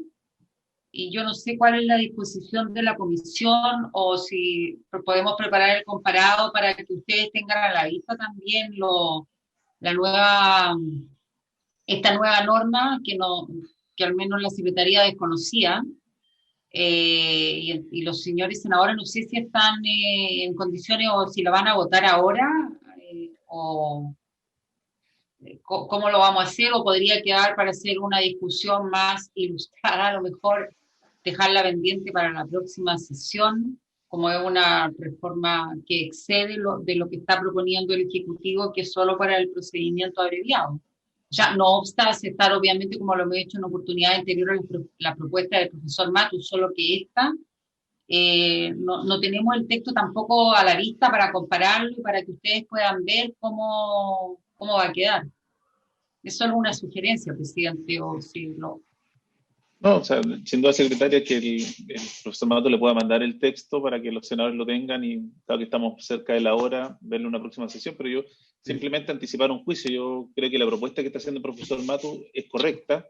[SPEAKER 1] y yo no sé cuál es la disposición de la comisión, o si podemos preparar el comparado para que ustedes tengan a la vista también esta nueva norma que al menos la Secretaría desconocía. Y los señores senadores no sé si están en condiciones o si lo van a votar ahora o cómo lo vamos a hacer, o podría quedar para hacer una discusión más ilustrada, a lo mejor dejarla pendiente para la próxima sesión, como es una reforma que excede de lo que está proponiendo el Ejecutivo, que es solo para el procedimiento abreviado. Ya no obsta aceptar, obviamente, como lo hemos hecho en oportunidad anterior, la propuesta del profesor Matus, solo que esta, no tenemos el texto tampoco a la vista para compararlo y para que ustedes puedan ver cómo va a quedar. Es solo una sugerencia, presidente, o si lo...
[SPEAKER 2] No, o sea, sin duda, secretaria, que el profesor Matus le pueda mandar el texto para que los senadores lo tengan y, claro que estamos cerca de la hora, verlo en una próxima sesión, pero yo simplemente anticipar un juicio. Yo creo que la propuesta que está haciendo el profesor Matus es correcta,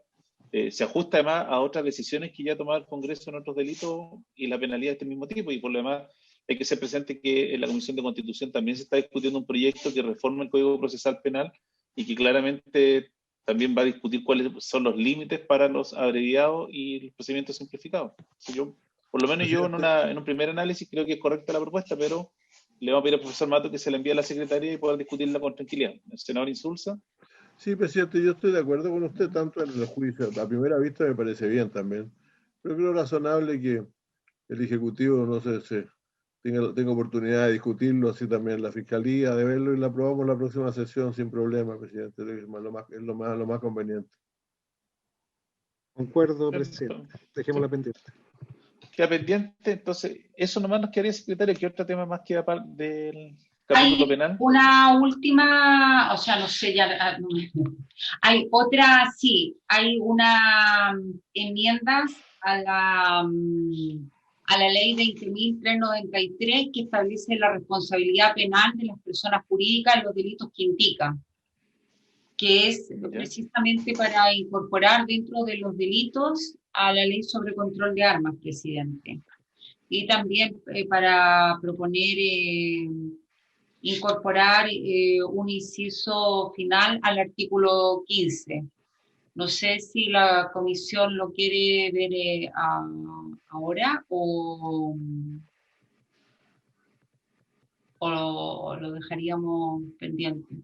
[SPEAKER 2] se ajusta además a otras decisiones que ya ha tomado el Congreso en otros delitos y la penalidad de este mismo tipo, y por lo demás hay que ser presente que en la Comisión de Constitución también se está discutiendo un proyecto que reforma el Código Procesal Penal y que claramente también va a discutir cuáles son los límites para los abreviados y los procedimientos simplificados. Yo, por lo menos yo en un primer análisis creo que es correcta la propuesta, pero le vamos a pedir al profesor Matos que se la envíe a la secretaría y poder discutirla con tranquilidad. ¿El senador Insulza?
[SPEAKER 3] Sí, presidente, yo estoy de acuerdo con usted, tanto en el juicio, a primera vista me parece bien también, pero creo razonable que el Ejecutivo, no sé, tenga oportunidad de discutirlo, así también la Fiscalía, de verlo, y la aprobamos la próxima sesión sin problema, presidente, es lo más conveniente.
[SPEAKER 7] Concuerdo, presidente. Dejémosla pendiente.
[SPEAKER 2] Queda pendiente, entonces, eso nomás nos quedaría, secretario. ¿Qué otro tema más queda del capítulo penal?
[SPEAKER 1] Una última, o sea, no sé, ya, hay otra, sí, hay una enmiendas a la ley 20.393 que establece la responsabilidad penal de las personas jurídicas en los delitos que indica, que es precisamente para incorporar dentro de los delitos a la ley sobre control de armas, presidente. Y también para proponer incorporar un inciso final al artículo 15. No sé si la comisión lo quiere ver ahora o lo dejaríamos pendiente.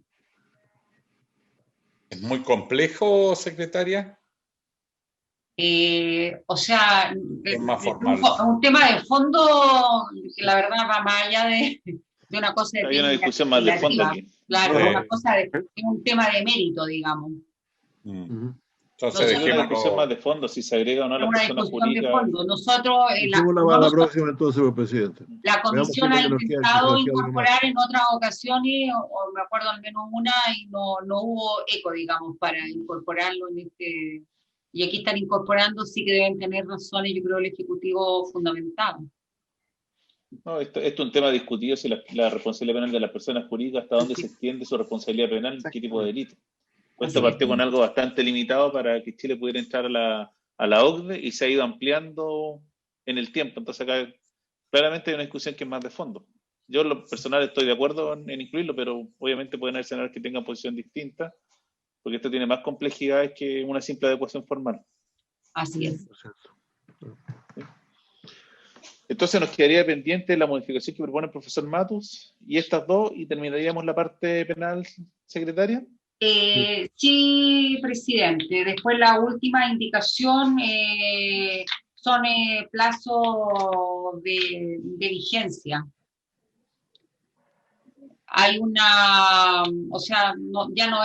[SPEAKER 5] ¿Es muy complejo, secretaria?
[SPEAKER 1] O sea,
[SPEAKER 5] Es más formal.
[SPEAKER 1] un tema de fondo que la verdad va más allá de una cosa de...
[SPEAKER 2] Hay una discusión más de fondo aquí.
[SPEAKER 1] Claro, es un tema de mérito, digamos.
[SPEAKER 5] Entonces,
[SPEAKER 2] es una discusión más de fondo, si se agrega o no a la persona jurídica.
[SPEAKER 1] Nosotros,
[SPEAKER 3] la próxima entonces, presidente.
[SPEAKER 1] La comisión ha intentado incorporar en otras ocasiones, o me acuerdo al menos una, y no hubo eco, digamos, para incorporarlo en este... Y aquí están incorporando, sí que deben tener razones, yo creo, el Ejecutivo fundamentado.
[SPEAKER 2] No, esto es un tema discutido, si la responsabilidad penal de las personas jurídicas, hasta dónde se extiende su responsabilidad penal, qué tipo de delito. Esto partió con algo bastante limitado para que Chile pudiera entrar a la OCDE y se ha ido ampliando en el tiempo. Entonces acá claramente hay una discusión que es más de fondo. Yo en lo personal estoy de acuerdo en incluirlo, pero obviamente pueden haber senadores que tengan posición distinta, porque esto tiene más complejidades que una simple adecuación formal.
[SPEAKER 1] Así es.
[SPEAKER 2] Entonces nos quedaría pendiente la modificación que propone el profesor Matus y estas dos, y terminaríamos la parte penal, secretaria.
[SPEAKER 1] Sí, presidente. Después la última indicación son plazos de vigencia. Hay una, o sea, ya no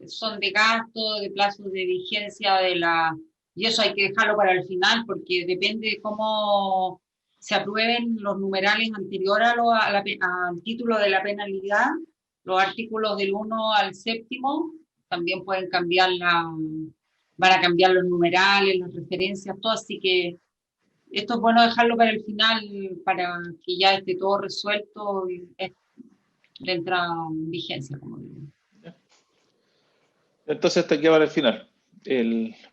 [SPEAKER 1] son de gasto, de plazos de vigencia y eso hay que dejarlo para el final porque depende de cómo se aprueben los numerales anteriores al título de la penalidad. Los artículos del 1 al 7 también pueden cambiar van a cambiar los numerales, las referencias, todo, así que esto es bueno dejarlo para el final, para que ya esté todo resuelto y entra en vigencia, como digo.
[SPEAKER 2] Entonces hasta aquí para el final.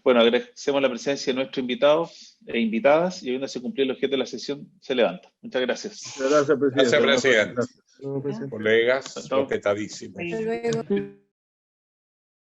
[SPEAKER 2] Bueno, agradecemos la presencia de nuestros invitados e invitadas, y habiéndose cumplido el objeto de la sesión, se levanta. Muchas gracias.
[SPEAKER 3] Gracias, presidente.
[SPEAKER 5] Gracias, presidente.
[SPEAKER 7] Gracias.
[SPEAKER 5] Colegas, respetadísimos.
[SPEAKER 8] Hasta luego.